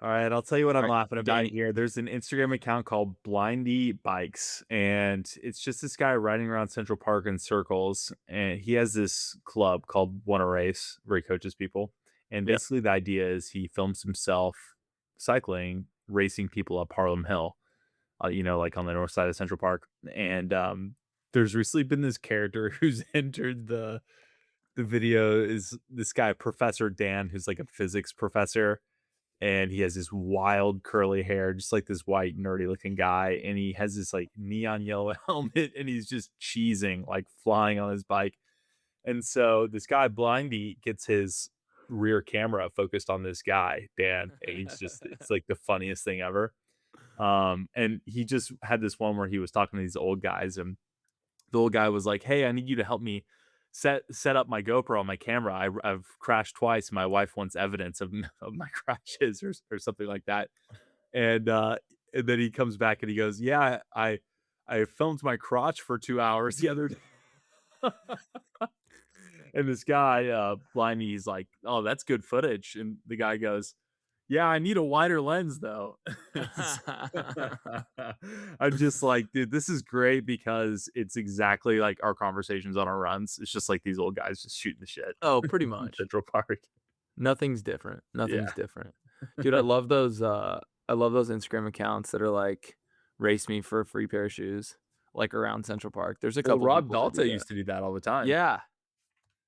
All right, I'll tell you what All I'm right, laughing about Danny. here. There's an Instagram account called Blindy Bikes, and it's just this guy riding around Central Park in circles. And he has this club called Wanna Race where he coaches people. And Yeah. basically, the idea is he films himself cycling, racing people up Harlem Hill, like on the north side of Central Park. And there's recently been this character who's entered the video is this guy, Professor Dan, who's like a physics professor, and he has this wild curly hair, just like this white nerdy looking guy, and he has this like neon yellow helmet, and he's just cheesing, like flying on his bike. And so this guy Blindy gets his rear camera focused on this guy, Dan, and he's just it's like the funniest thing ever. And he just had this one where he was talking to these old guys, and the old guy was like, "Hey, I need you to help me set up my GoPro on my camera. I've crashed twice. My wife wants evidence of my crashes or something like that." And and then he comes back and he goes, "Yeah, I filmed my crotch for 2 hours the other day." And this guy, Blimey, he's like, "Oh, that's good footage." And the guy goes, "Yeah, I need a wider lens though." I'm just like, dude, this is great because it's exactly like our conversations on our runs. It's just like these old guys just shooting the shit Oh, pretty in much. Central Park. Nothing's different. Yeah. Nothing's different. Dude, I love those Instagram accounts that are like, "Race me for a free pair of shoes," like, around Central Park. There's a Well, couple Rob people that do Dalta that. used to do that all the time. Yeah,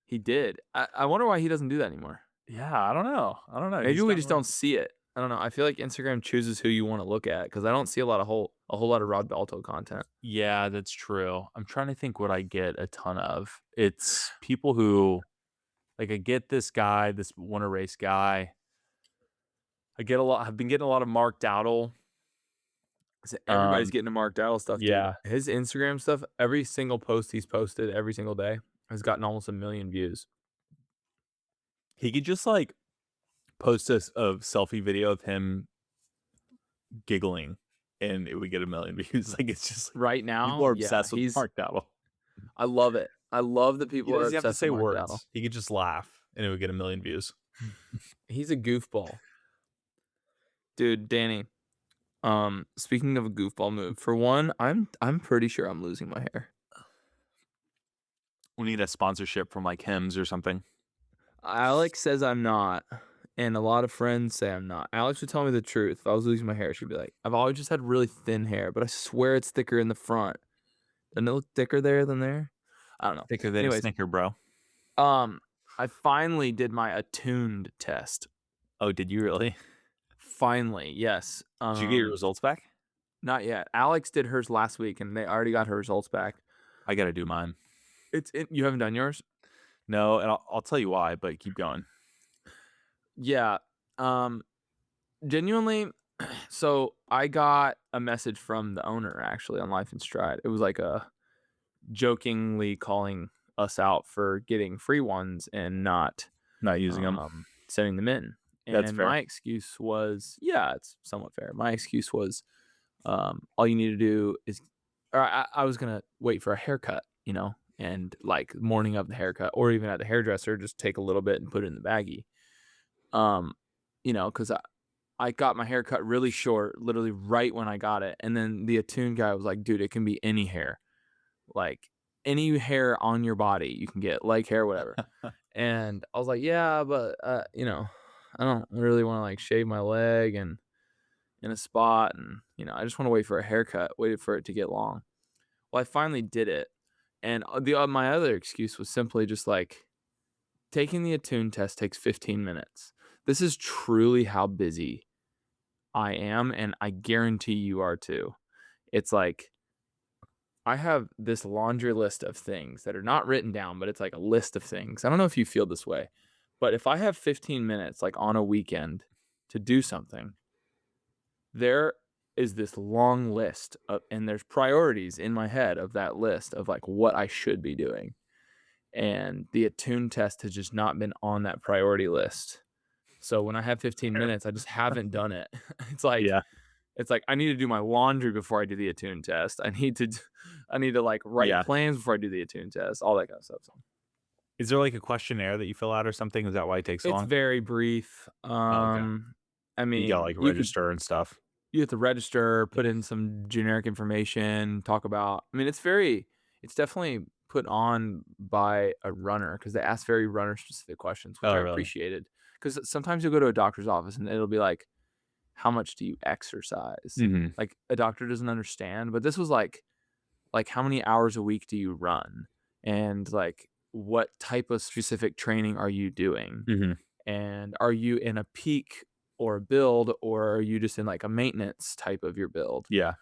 he did. I wonder why he doesn't do that anymore. Yeah, I don't know. I don't know. Maybe He's we gotten just really don't see it. I don't know. I feel like Instagram chooses who you wanna look at because I don't see a whole lot of Rob Balto content. Yeah, that's true. I'm trying to think what I get a ton of. It's people who like I get this guy, this wanna race guy. I've been getting a lot of Mark Dowdle. So everybody's Um, getting to Mark Dowell stuff, dude. yeah. His Instagram stuff, every single post he's posted every single day has gotten almost 1,000,000 views. He could just like post a selfie video of him giggling and it would get 1,000,000 views. Like it's just like Right people now, are yeah, obsessed with Mark Dowdle. I love it. I love that He people are doesn't have to obsessed say with Mark Dowell. words. He could just laugh and it would get 1,000,000 views. He's a goofball. Dude, Danny, speaking of a goofball move, for one, I'm pretty sure I'm losing my hair. We need a sponsorship from like Hims or something. Alex says I'm not, and a lot of friends say I'm not. Alex would tell me the truth. If I was losing my hair, she'd be like, "I've always just had really thin hair, but I swear it's thicker in the front. Doesn't it look thicker there than there?" I don't know. Thicker than a Anyways, Snicker, bro. um, I finally did my attuned test. Oh, did you really? Finally, yes. Did you get your results back? Not yet. Alex did hers last week, and they already got her results back. I gotta do mine. You haven't done yours? No, and I'll tell you why, but keep going. Yeah. Um, Genuinely, so I got a message from the owner actually on Life in Stride. It was like a jokingly calling us out for getting free ones and not Not using them. sending them in. That's And fair. my excuse was, yeah, it's somewhat fair. My excuse was, all you need to do is, or I was gonna wait for a haircut, and like morning of the haircut, or even at the hairdresser, just take a little bit and put it in the baggie. Um, because I got my hair cut really short, literally right when I got it, and then the attune guy was like, "Dude, it can be any hair, like any hair on your body, you can get leg hair, whatever." And I was like, "Yeah, but I don't really want to like shave my leg and in a spot, and I just want to wait for a haircut, waited for it to get long." Well, I finally did it, and my other excuse was simply just like taking the attune test takes 15 minutes. This is truly how busy I am, and I guarantee you are too. It's like I have this laundry list of things that are not written down, but it's like a list of things. I don't know if you feel this way, but if I have 15 minutes like on a weekend to do something, there is this long list of, and there's priorities in my head of that list of like what I should be doing. And the attune test has just not been on that priority list. So when I have 15 Fair. minutes, I just haven't done it. It's like Yeah. I need to do my laundry before I do the attune test. I need to like write Yeah. plans before I do the attune test, all that kind of stuff. So Is there like a questionnaire that you fill out or something? Is that why it takes so it's long? very brief. Oh, okay. I You gotta, mean, like, register and stuff. you have to register, put in some generic information, talk about I mean, it's definitely put on by a runner because they ask very runner-specific questions, which Oh, I really? appreciated. Because sometimes you'll go to a doctor's office and it'll be like, "How much do you exercise?" Mhm. Like, a doctor doesn't understand, but this was like, "How many hours a week do you run?" And, like, "What type of specific training are you doing?" Mhm. And are you in a peak or a build, or are you just in, like, a maintenance type of your build? Yeah.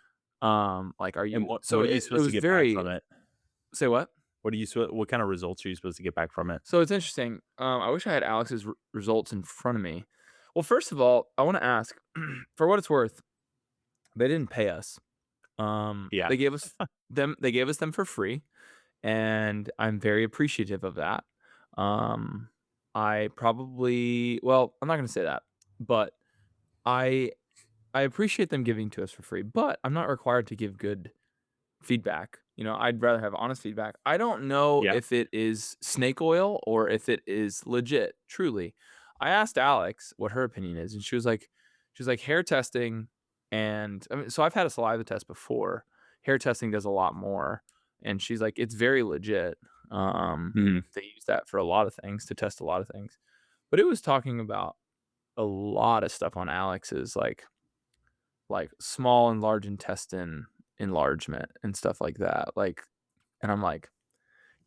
Like, are And you so what are you it supposed to was get back very from it? Say what? What kinda results are you supposed to get back from it? So it's interesting, I wish I had Alex's results in front of me. Well, first of all, I wanna ask, for what it's worth, they didn't pay us. Yeah. They gave us them for free, and I'm very appreciative of that. Um, I probably well, I'm not gonna say that, but I I appreciate them giving to us for free, but I'm not required to give good feedback. I'd rather have honest feedback. I don't know Yeah. if it is snake oil or if it is legit, truly. I asked Alex what her opinion is, and she was like hair testing and I mean, so I've had a saliva test before. Hair testing does a lot more, and she's like it's very legit. Mhm. They use that for a lot of things to test a lot of things. But it was talking about a lot of stuff on Alex's like small and large intestine enlargement and stuff like that. And I'm like,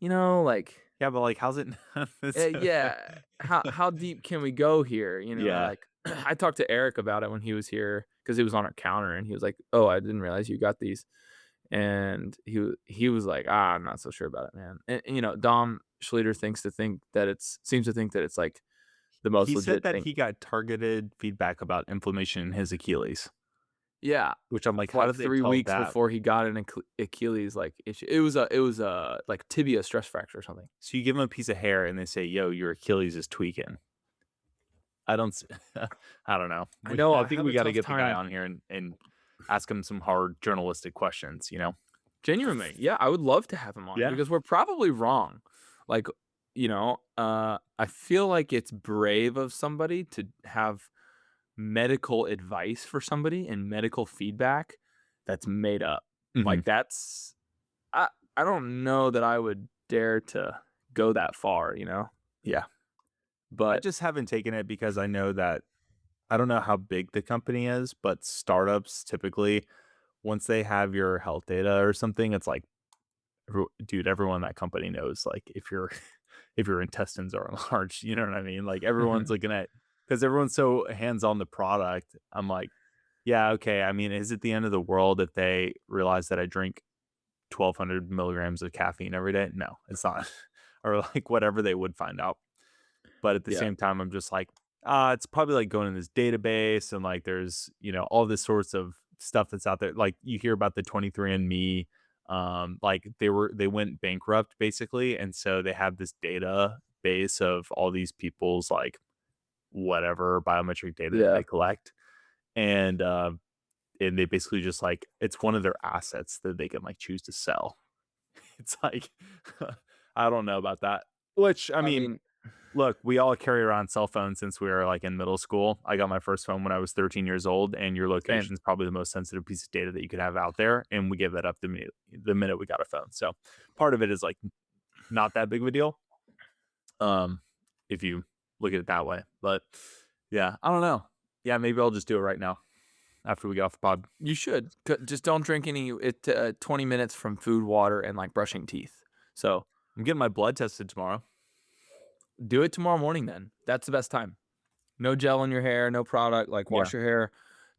like, Yeah, but, like, how's it it's yeah, how deep can we go here? Yeah. Like I talked to Eric about it when he was here because it was on our counter, and he was like, "Oh, I didn't realize you got these." And he was like, I'm not so sure about it, man. And Dom Schluter think that seems to think that it's like the most He said legit that thing. he got targeted feedback about inflammation in his Achilles, Yeah, which I'm like, for "How like did they 3 tell weeks that?" before he got an Achilles, like, issue. It was a, like, tibia stress fracture or something. So you give him a piece of hair and they say, "Yo, your Achilles is tweaking." I don't s I don't know. I know, I I think have we a gotta tough get the guy time on here and ask him some hard journalistic questions, you know? genuinely, yeah, I would love to have him on Yeah. because we're probably wrong. Like, I feel like it's brave of somebody to have medical advice for somebody and medical feedback that's made up. Mhm. Like, that's I I don't know that I would dare to go that far, Yeah. I but just haven't taken it because I know that I don't know how big the company is, but startups typically, once they have your health data or something, it's like, dude, everyone in that company knows, like, if your if your intestines are enlarged, you know what I mean? Like, everyone's looking at because everyone's so hands on the product. I'm like, yeah, okay. I mean, is it the end of the world if they realize that I drink 1,200 milligrams of caffeine every day? No, it's not. Or like whatever they would find out. But at the yeah. same time, I'm just like, it's probably like going in this database and like there's, all this sorts of stuff that's out there. Like you hear about the 23andMe, like they went bankrupt basically. And so they have this database of all these people's like whatever biometric data that Yeah. they collect. And they basically just like it's one of their assets that they can like choose to sell. It's like I don't know about that. Which I I mean, mean, look, we all carry around cell phones since we were like in middle school. I got my first phone when I was 13 years old, and your same. location is probably the most sensitive piece of data that you could have out there. And we gave that up the minute we got a phone. So part of it is like not that big of a deal. Um, if you look at it that way. But yeah, I don't know. Yeah, maybe I'll just do it right now after we get off the pod. You should. Just don't drink 20 minutes from food, water, and, like, brushing teeth. So, I'm getting my blood tested tomorrow. do it tomorrow morning then. That's the best time. No gel in your hair, no product, like, Yeah. wash your hair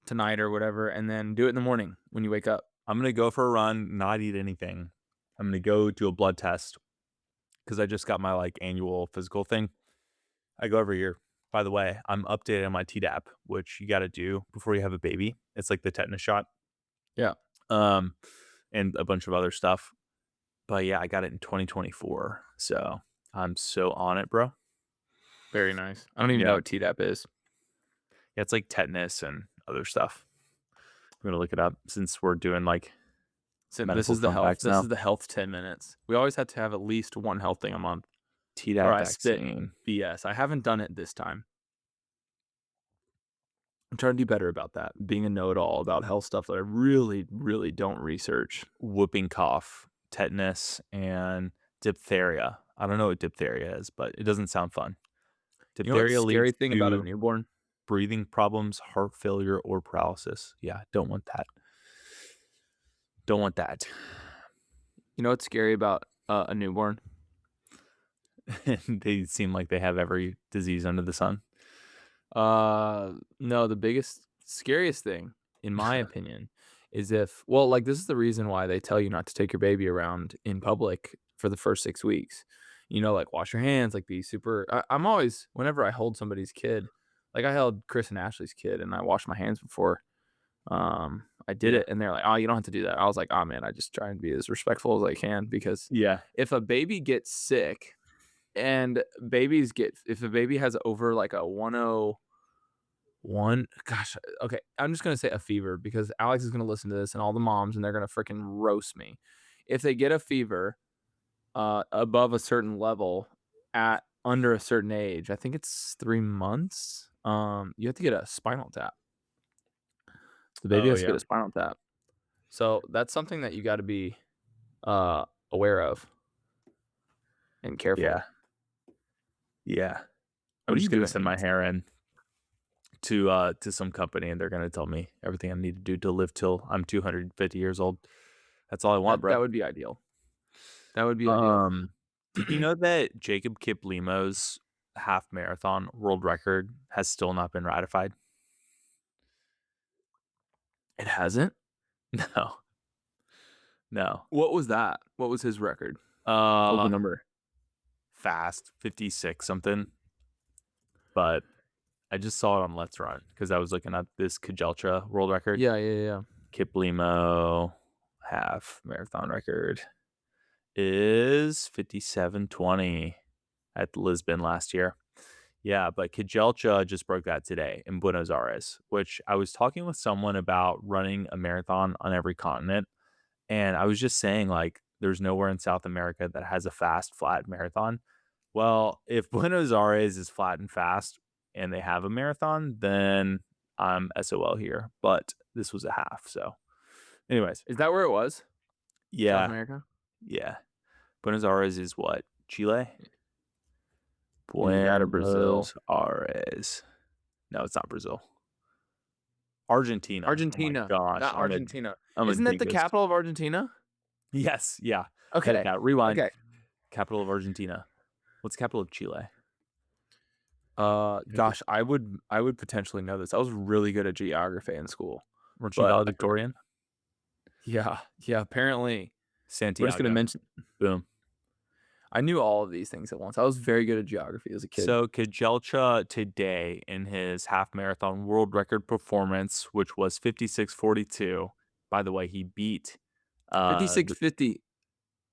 tonight or whatever, and then do it in the morning when you wake up. I'm gonna go for a run, not eat anything. I'm gonna go do a blood test because I just got my like annual physical thing. I go every year. By the way, I'm updated on my Tdap, which you got to do before you have a baby. It's like the tetanus shot, Yeah. um, and a bunch of other stuff. But yeah, I got it in 2024, so I'm so on it, bro. Very nice. I don't even know Yeah, what Tdap is. yeah, it's like tetanus and other stuff. I'm gonna look it up since we're doing like So this medical is the fun health. facts This now. is the health 10 minutes. We always have to have at least one health thing a month, or Tdap I spit vaccine. BS. I haven't done it this time. I'm trying to do better about that, being a know-it-all about health stuff that I really, really don't research. Whooping cough, tetanus, and diphtheria. I don't know what diphtheria is, but it doesn't sound fun. You know what's Diphtheria scary leads thing about a to newborn? breathing problems, heart failure, or paralysis. Yeah, don't want that. Don't want that. You know what's scary about a newborn? They seem like they have every disease under the sun. No, the biggest, scariest thing, in my opinion, is if, well, like, this is the reason why they tell you not to take your baby around in public for the first 6 weeks. You know, like, wash your hands, like, be super I'm always, whenever I hold somebody's kid, like, I held Chris and Ashley's kid, and I washed my hands before, I did Yeah. it, and they're like, "Oh, you don't have to do that." I was like, "Oh, man, I just try and be as respectful as I can," because Yeah. if a baby gets sick and if a baby has over, like, a 101, gosh, okay, I'm just gonna say a fever because Alex is gonna listen to this and all the moms, and they're gonna freaking roast me. If they get a fever, above a certain level at under a certain age, I think it's 3 months, you have to get a spinal tap. The baby Oh, has to get yeah. a spinal tap. So, that's something that you gotta be, aware of and Yeah. careful. Yeah. I'm What are you just gonna doing? send my hair in to some company, and they're gonna tell me everything I need to do to live till I'm 250 years old. That's all I want, That bro. would be ideal. That would be ideal. Um, did you know that Jacob Kiplimo's half marathon world record has still not been ratified? It hasn't? No. No. What was that? What was his record? What was the Uh, number? fast 56 something, but I just saw it on Let's Run because I was looking at this Kejelcha world record. Yeah, yeah, yeah. Kiplimo half marathon record is 57:20 at Lisbon last year. Yeah, but Kejelcha just broke that today in Buenos Aires, which I was talking with someone about running a marathon on every continent. And I was just saying, like, there's nowhere in South America that has a fast, flat marathon. Well, if Buenos Aires is flat and fast and they have a marathon, then I'm SOL here. But this was a half. So, anyways, Is that where it was? South yeah, America? yeah. Buenos Aires is what? Chile? Either that or Brazil. Buenos Aires. No, it's not Brazil. Argentina. Oh my Argentina, gosh, not Argentina. I'm a Isn't that the dingus. capital of Argentina? Yes, yeah. Edit Okay, that. Rewind. okay. Capital of Argentina. What's the capital of Chile? Gosh, I would potentially know this. I was really good at geography in school, Weren't you but I forgot. valedictorian? Yeah, yeah, apparently. We're just gonna Santiago. mention Boom. I knew all of these things at once. I was very good at geography as a kid. So Kejelcha today in his half marathon world record performance, which was 56:42. By the way, he beat the 56:51.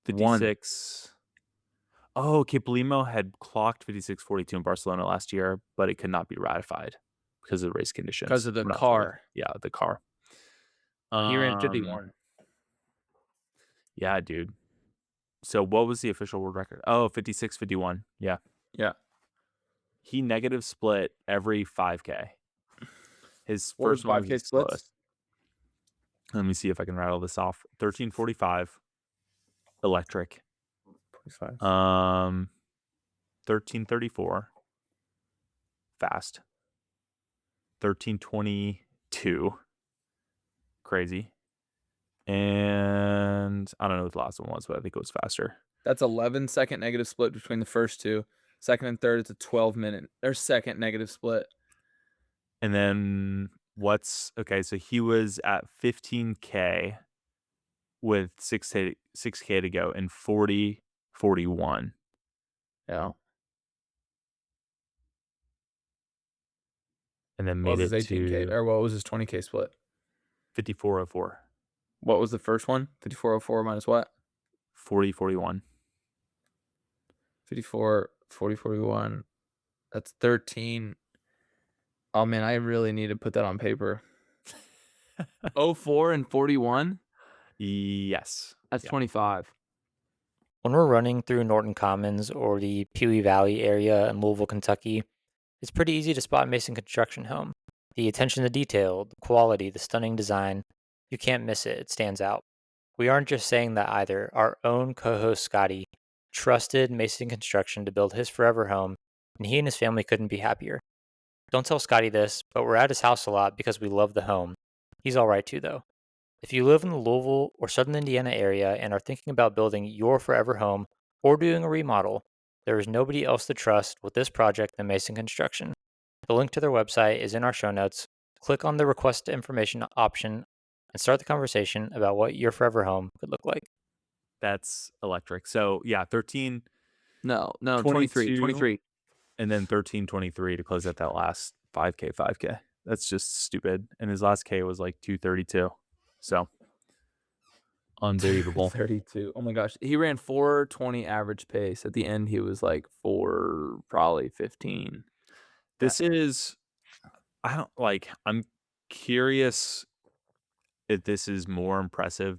56. Oh, Kiplimo had clocked 56:42 in Barcelona last year, but it could not be ratified because of the race 'Cause conditions. of the I'm not sure why. car. Yeah, the car. He ran Um, 51. yeah, dude. So what was the official world record? Oh, 56:51. Yeah. Yeah. He negative split every 5K. His What was first one was 5K the splits? slowest. Let me see if I can rattle this off. 13:45 electric. 25. 13:34 fast. 13:22 crazy. And I don't know what the last one was, but I think it was faster. That's 11-second negative split between the first two. Second and third, it's a 12-minute or second negative split. And then okay, so he was at 15K with 6K to go in 40:41. Yeah. And then What made was his it 18K to or what was his 20K split? 54:04. What was the first one? 54:04 minus what? 40:41. 54, 40, 41. That's 13. Oh man, I really need to put that on paper. 04 and 41? Yes. That's Yeah. 25. When we're running through Norton Commons or the Pewee Valley area in Louisville, Kentucky, it's pretty easy to spot Mason Construction Home. The attention to detail, the quality, the stunning design, you can't miss it. It stands out. We aren't just saying that either. Our own co-host Scotty trusted Mason Construction to build his forever home, and he and his family couldn't be happier. Don't tell Scotty this, but we're at his house a lot because we love the home. He's all right too, though. If you live in the Louisville or Southern Indiana area and are thinking about building your forever home or doing a remodel, there is nobody else to trust with this project than Mason Construction. The link to their website is in our show notes. Click on the request information option and start the conversation about what your forever home could look like. That's electric. So yeah, 13, No, 22, 23. and then 13:23 to close out that last 5K. That's just stupid. And his last K was like 2:32. So unbelievable. 32. Oh my gosh. He ran 4:20 average pace. At the end, he was like 4:15. This is, I'm curious if this is more impressive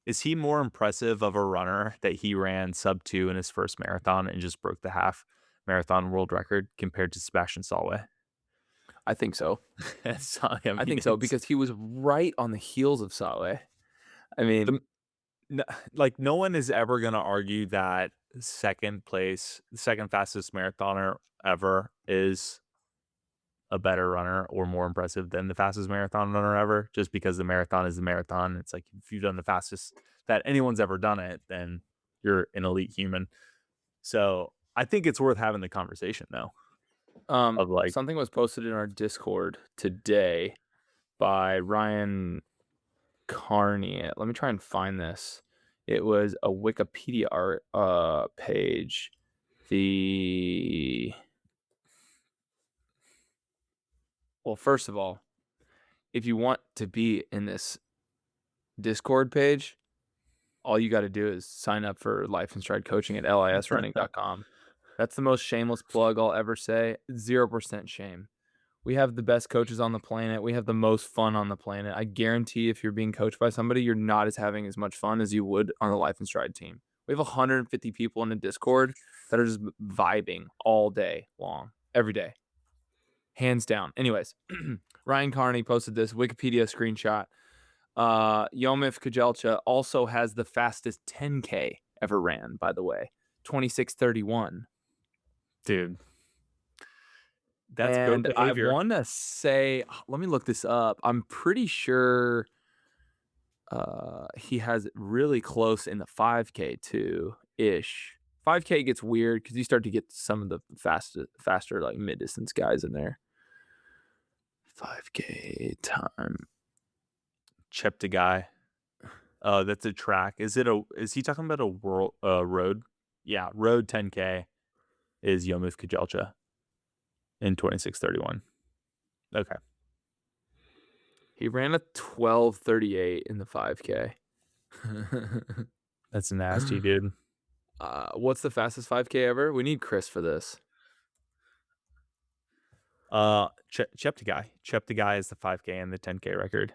is he more impressive of a runner that he ran sub 2 in his first marathon and just broke the half marathon world record compared to Sebastian Solway? I think so. So, I think so because he was right on the heels of Saleh. I mean, no one is ever going to argue that second fastest marathoner ever is a better runner or more impressive than the fastest marathon runner ever, just because the marathon is the marathon. It's like, if you've done the fastest that anyone's ever done it, then you're an elite human. So I think it's worth having the conversation though. Of like, something was posted in our Discord today by Ryan Carney. Let me try and find this. It was a Wikipedia art page. Well, first of all, if you want to be in this Discord page, all you got to do is sign up for Life in Stride coaching at lisrunning.com. That's the most shameless plug I'll ever say. 0% shame. We have the best coaches on the planet. We have the most fun on the planet. I guarantee if you're being coached by somebody, you're not having as much fun as you would on the Life in Stride team. We have 150 people in the Discord that are just vibing all day long, every day. Hands down. Anyways, Ryan Carney posted this Wikipedia screenshot. Yomif Kejelcha also has the fastest 10K ever ran, by the way. 26:31. dude, that's goat behavior. I want to say, let me look this up. I'm pretty sure he has it really close in the 5K too, ish. 5K gets weird because you start to get some of the faster like mid distance guys in there. 5K time. Cheptegei. That's a track. Is he talking about a road? Yeah, road 10K is Yomif Kejelcha in 26:31. Okay. He ran a 12:38 in the 5K. That's nasty, dude. What's the fastest 5K ever? We need Chris for this. Cheptegei. Cheptegei is the 5K and the 10K record.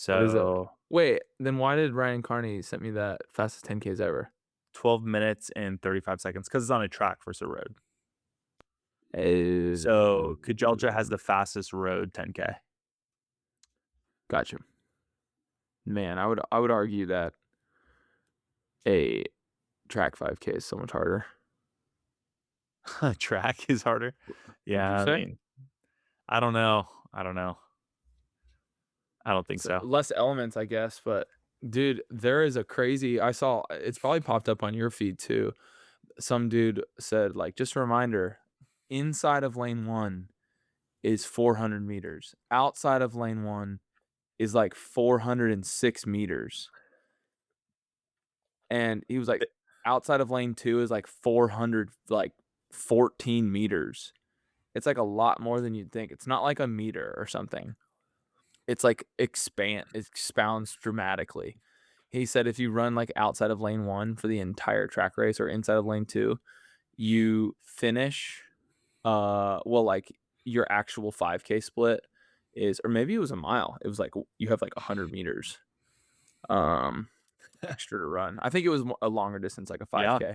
What is it? So Wait, then why did Ryan Carney send me that fastest 10Ks ever? 12 minutes and 35 seconds because it's on a track versus a road. Oh. So Kejelcha has the fastest road 10K. Gotcha. Man, I would argue that a track 5K is so much harder. Track is harder. Yeah, say? I mean, I don't know. I don't think so. Less elements, I guess, but dude, there is a crazy. I saw it's probably popped up on your feed too. Some dude said, like, just a reminder, inside of lane 1 is 400 meters. Outside of lane 1 is like 406 meters. And he was like, outside of lane 2 is like 414 meters. It's like a lot more than you'd think. It's not like a meter or something. It's like expounds dramatically. He said if you run like outside of lane 1 for the entire track race or inside of lane 2, you finish like your actual 5K split is, or maybe it was a mile. It was like you have like 100 meters extra to run. I think it was a longer distance, like a 5K. Yeah.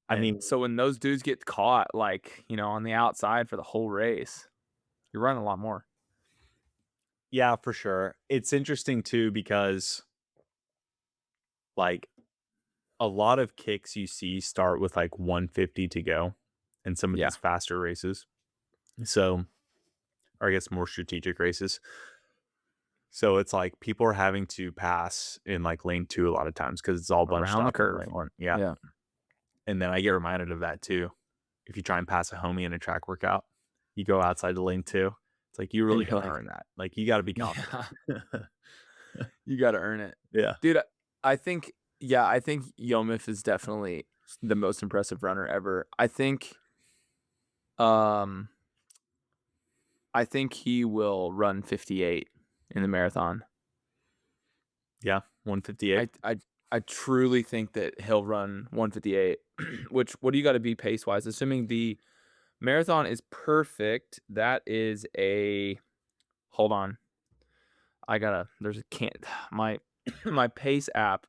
I mean, so when those dudes get caught, like, on the outside for the whole race, You're running a lot more. Yeah, for sure. It's interesting too because like a lot of kicks you see start with like 150 to go in some of Yeah. these faster races. So, or I guess more strategic races. So it's like people are having to pass in like lane 2 a lot of times because it's all bunched Around the up in curve. lane 1. Yeah. Yeah. And then I get reminded of that too. If you try and pass a homie in a track workout, you go outside to lane 2. It's like you really you're gotta like, earn that. Like you gotta be confident. yeah, you got to earn it. Yeah. Dude, I think Yomif is definitely the most impressive runner ever. Um I think he will run 58 in the marathon. Yeah. 158. I truly think that he'll run 158. Which, what do you got to be pace wise? Assuming the marathon is perfect, that is a, hold on. There's a can't my my pace app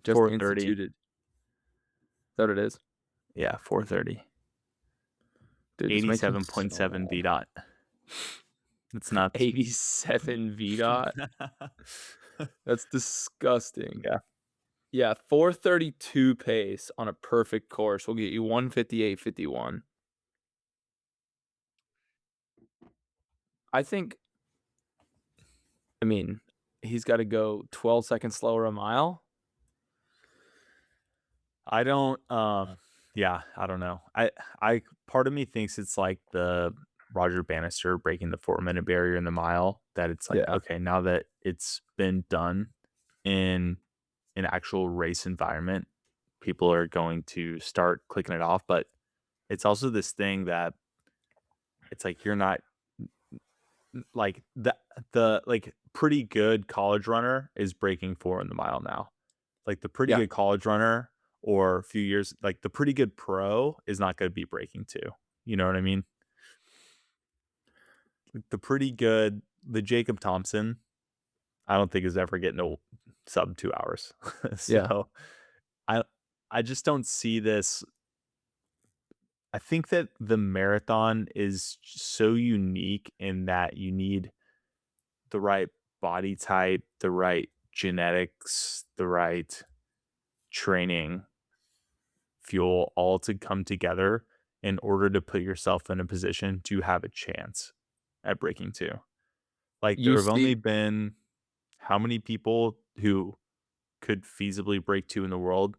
just 430. instituted. Is that what it is? Yeah, 430. Dude, it's making 87.7 V dot. It's nuts. 87 V dot. That's disgusting. Yeah. Yeah, 432 pace on a perfect course will get you 158.51. I mean, he's got to go 12 seconds slower a mile. I don't yeah, I don't know. I part of me thinks it's like the Roger Bannister breaking the 4-minute barrier in the mile, that it's like, Yeah. okay, now that it's been done in an actual race environment, people are going to start clicking it off. But it's also this thing that it's like you're not like the like pretty good college runner is breaking 4 in the mile now. Like the pretty Yeah. good college runner or a few years, like the pretty good pro is not going to be breaking 2. You know what I mean? Like the Jacob Thompson, I don't think is ever getting a sub 2 hours. Yeah. So I I just don't see this. I think that the marathon is so unique in that you need the right body type, the right genetics, the right training, fuel, all to come together in order to put yourself in a position to have a chance at breaking 2. Like there You have see only been how many people who could feasibly break 2 in the world?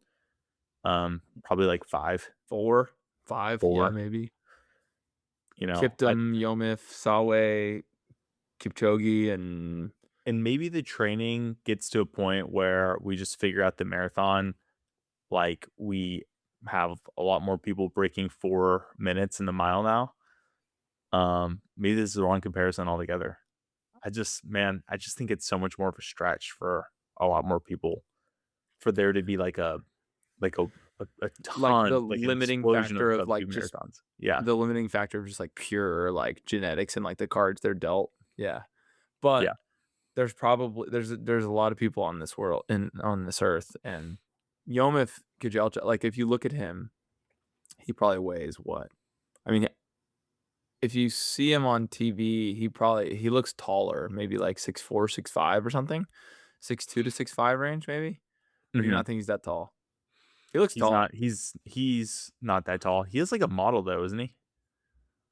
Probably like 5, 4, 5, yeah, 4, maybe. you know. Kiptum, Yomif, Sawe, Kipchoge, And maybe the training gets to a point where we just figure out the marathon, like we have a lot more people breaking 4 minutes in the mile now. Maybe this is the wrong comparison altogether. I just think it's so much more of a stretch for a lot more people for there to be like a like a like the ton, like an limiting explosion factor of of like 2 just marathons. Yeah. the limiting factor of just like pure like genetics and like the cards they're dealt. Yeah. But Yeah. there's probably there's a lot of people on this world and on this earth, and Yomif Kejelcha, like if you look at him, he probably weighs what? I mean, if you see him on TV, he looks taller, maybe like 6'4", 6'5", or something, 6'2" to 6'5" range, maybe. Or do you Mhm. not think he's that tall? He looks He's tall. not he's not that tall. He is like a model though, isn't he?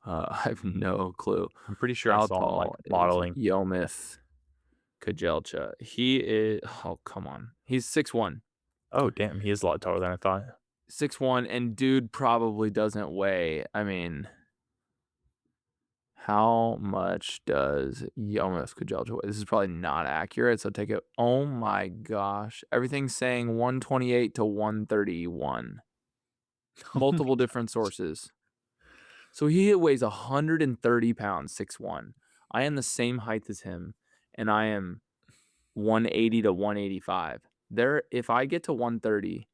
I have no clue. I'm pretty sure I How saw him like tall is modeling. Yomif Kejelcha? He is. Oh, come on. He's 6'1". Oh, damn, he is a lot taller than I thought. 6'1", and dude probably doesn't weigh. I mean, how much does Yomif Kejelcha weigh? This is probably not accurate, so take it. Oh my gosh. Everything's saying 128 to 131. Multiple different sources. So he weighs 130 pounds, 6'1". I am the same height as him, and I am 180 to 185. If I get to 130,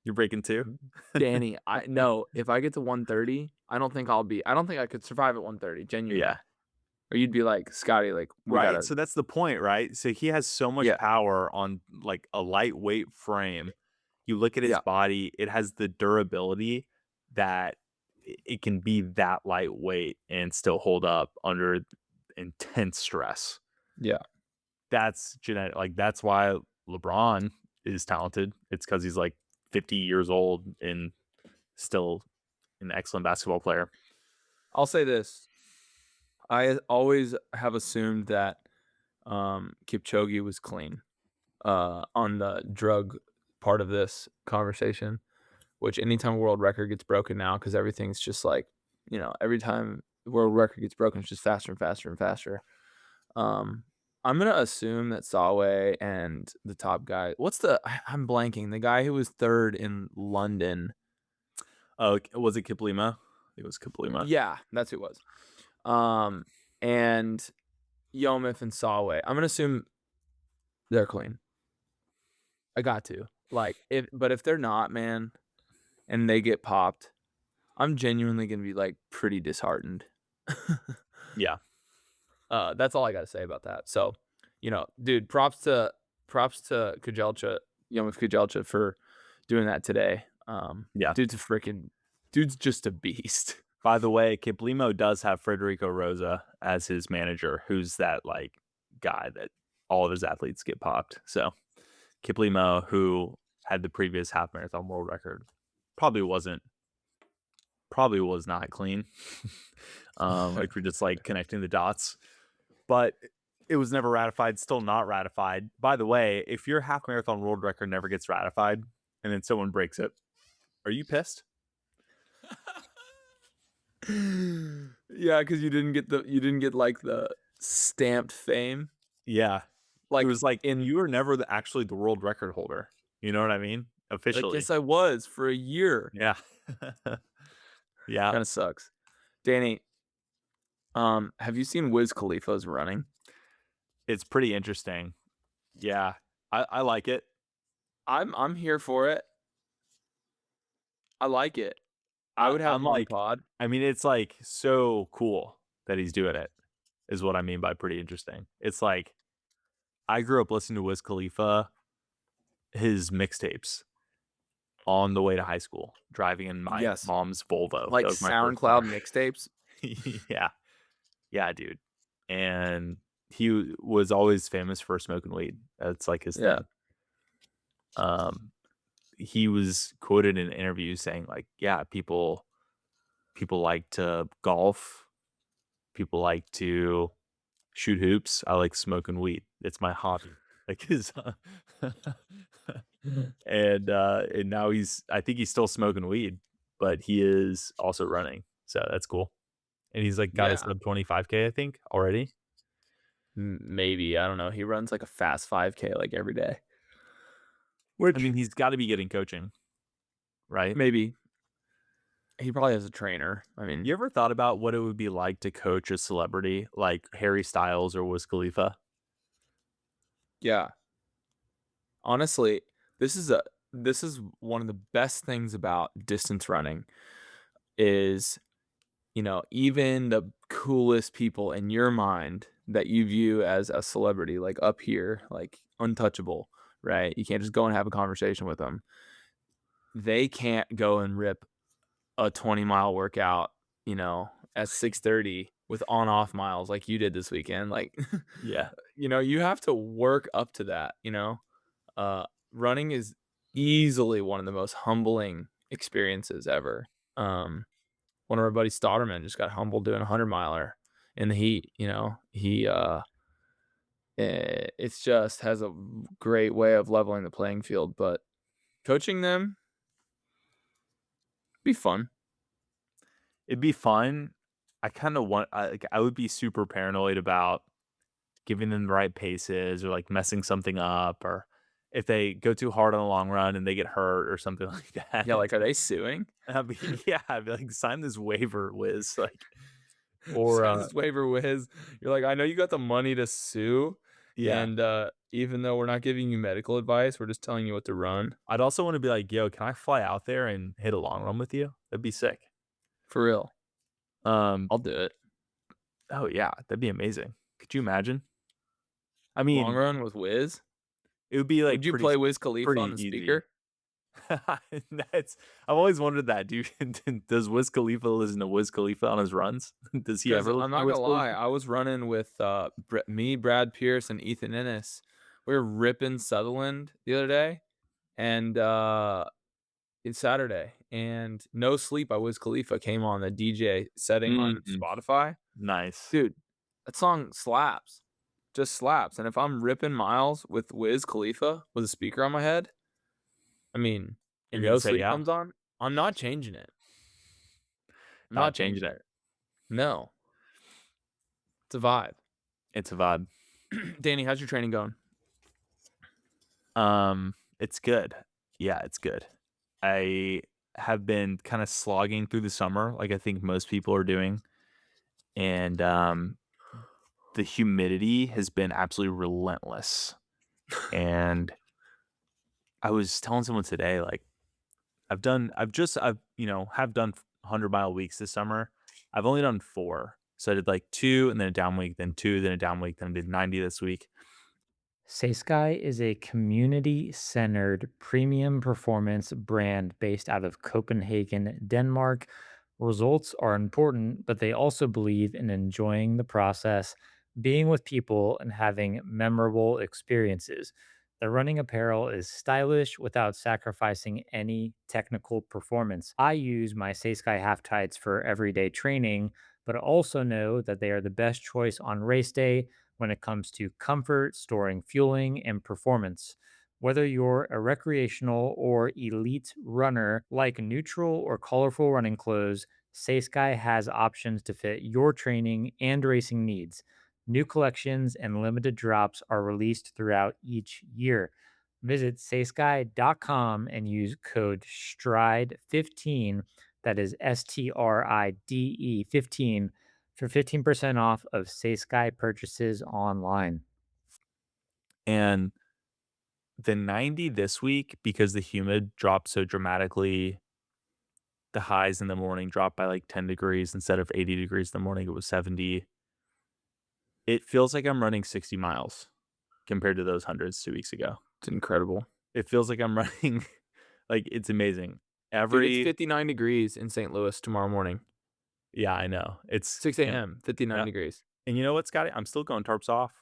You're breaking 2? Danny, if I get to 130, I don't think I could survive at 130, genuinely. Yeah. Or you'd be like, Scotty, like, we Right. gotta, So that's the point, right? So he has so much yeah, power on like a lightweight frame. You look at his yeah, body, it has the durability that it can be that lightweight and still hold up under intense stress. Yeah. That's genetic. Like, that's why LeBron is talented. It's because he's like 50 years old and still an excellent basketball player. I'll say this. I always have assumed that Kipchoge was clean on the drug part of this conversation, which anytime a world record gets broken now, because everything's just like, every time the world record gets broken, it's just faster and faster and faster. I'm going to assume that Sawe and the top guy, I'm blanking, the guy who was third in London. Oh, was it Kiplima? It was Kiplima. Yeah, that's who it was. And Yomif and Sawe. I'm gonna assume they're clean. I got to. But if they're not, man, and they get popped, I'm genuinely gonna be like pretty disheartened. Yeah. That's all I gotta say about that. So, dude, props to Kejelcha, Yomif Kejelcha for doing that today. Yeah. Dude's just a beast. By the way, Kiplimo does have Federico Rosa as his manager, who's that like guy that all of his athletes get popped. So Kiplimo, who had the previous half marathon world record, probably was not clean. Like, we're just like connecting the dots, but it was never ratified, still not ratified. By the way, if your half marathon world record never gets ratified and then someone breaks it, are you pissed? Yeah, because you didn't get like the stamped fame. Yeah. Like, it was like, you were never actually the world record holder. You know what I mean? Officially. I guess I was for a year. Yeah. Yeah. Kind of sucks. Danny, have you seen Wiz Khalifa's running? It's pretty interesting. Yeah. I like it. I'm here for it. I like it. I would have I'm him on like, pod. I mean, it's like so cool that he's doing it, is what I mean by pretty interesting. It's like, I grew up listening to Wiz Khalifa, his mixtapes, on the way to high school, driving in my mom's Volvo. Like SoundCloud mixtapes. Yeah. Yeah, dude. And he was always famous for smoking weed. That's like his thing. He was quoted in interviews saying like, yeah, people like to golf, people like to shoot hoops. I like smoking weed. It's my hobby. Like his and now I think he's still smoking weed, but he is also running. So that's cool. And he's like got his sub 25K, I think, already. Maybe, I don't know. He runs like a fast 5K like every day. I mean, he's got to be getting coaching, right? Maybe. He probably has a trainer. I mean, you ever thought about what it would be like to coach a celebrity like Harry Styles or Wiz Khalifa? Yeah. Honestly, this is one of the best things about distance running is, even the coolest people in your mind that you view as a celebrity, like up here, like untouchable, right? You can't just go and have a conversation with them. They can't go and rip a 20-mile workout, at 6:30 with on-off miles like you did this weekend. Like, yeah, you have to work up to that. Running is easily one of the most humbling experiences ever. One of our buddies, Stotterman, just got humbled doing a 100-miler in the heat. It's just has a great way of leveling the playing field. But coaching them be fun. It'd be fun. I kind of I would be super paranoid about giving them the right paces or like messing something up, or if they go too hard on the long run and they get hurt or something like that. Yeah, like, are they suing? I'd be like, sign this waiver, Wiz. Like, or sign this waiver, Wiz. You're like, I know you got the money to sue. Yeah. And even though we're not giving you medical advice, we're just telling you what to run. I'd also want to be like, yo, can I fly out there and hit a long run with you? That'd be sick. For real. I'll do it. Oh yeah, that'd be amazing. Could you imagine? I mean, long run with Wiz. It would be like, would you play Wiz Khalifa on the speaker? That's I've always wondered that. Does Wiz Khalifa listen to Wiz Khalifa on his runs? Does he Because ever I'm listen to not Wiz gonna lie, Khalifa? I was running with me, Brad Pierce, and Ethan Ennis. We were ripping Sutherland the other day, and it's Saturday, and No Sleep by Wiz Khalifa came on the DJ setting on Mhm. Spotify. Nice. Dude, that song slaps. Just slaps. And if I'm ripping miles with Wiz Khalifa with a speaker on my head, I mean, You're and gonna No say Sleep yeah? comes on, I'm not changing it. I'm Not not changing changing it. it. No. It's a vibe. It's a vibe. Danny, how's your training going? It's good. Yeah, it's good. I have been kind of slogging through the summer, like I think most people are doing, and the humidity has been absolutely relentless. And I was telling someone today, like I've done 100-mile weeks this summer. I've only done 4. So I did like 2 and then a down week, then 2, then a down week, then I did 90 this week. SAYSKY is a community centered premium performance brand based out of Copenhagen, Denmark. Results are important, but they also believe in enjoying the process, being with people, and having memorable experiences. The running apparel is stylish without sacrificing any technical performance. I use my SAYSKY half tights for everyday training, but also know that they are the best choice on race day when it comes to comfort, storing fueling, and performance. Whether you're a recreational or elite runner, like neutral or colorful running clothes, SaySky has options to fit your training and racing needs. New collections and limited drops are released throughout each year. Visit saysky.com and use code STRIDE15, that is STRIDE 15, for 15% off of SaySky purchases online. And the 90 this week, because the humid dropped so dramatically, the highs in the morning dropped by like 10 degrees instead of 80 degrees in the morning, it was 70. It feels like I'm running 60 miles compared to those hundreds 2 weeks ago. It's incredible. It feels like I'm running like it's amazing. Dude, it's 59 degrees in St. Louis tomorrow morning. Yeah, I know. It's 6 a.m., 59 degrees. And you know what, Scotty? I'm still going tarps off.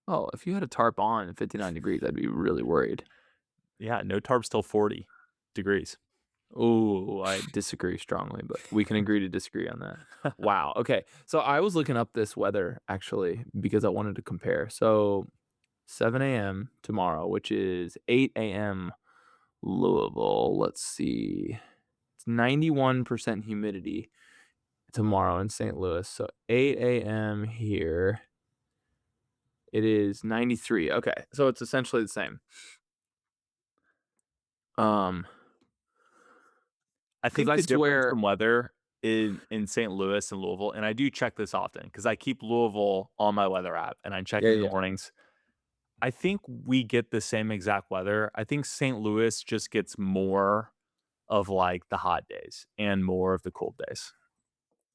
Oh, if you had a tarp on at 59 degrees, I'd be really worried. Yeah, no tarps till 40 degrees. Oh, I disagree strongly, but we can agree to disagree on that. Wow. Okay. So I was looking up this weather actually because I wanted to compare. So 7 a.m. tomorrow, which is 8 a.m. Louisville. Let's see. It's 91% humidity tomorrow in St. Louis. So 8 a.m. here. It is 93. Okay. So it's essentially the same. I think I the difference swear- in weather in St. Louis and Louisville, and I do check this often because I keep Louisville on my weather app and I check in the mornings. I think we get the same exact weather. I think St. Louis just gets more of like the hot days and more of the cold days.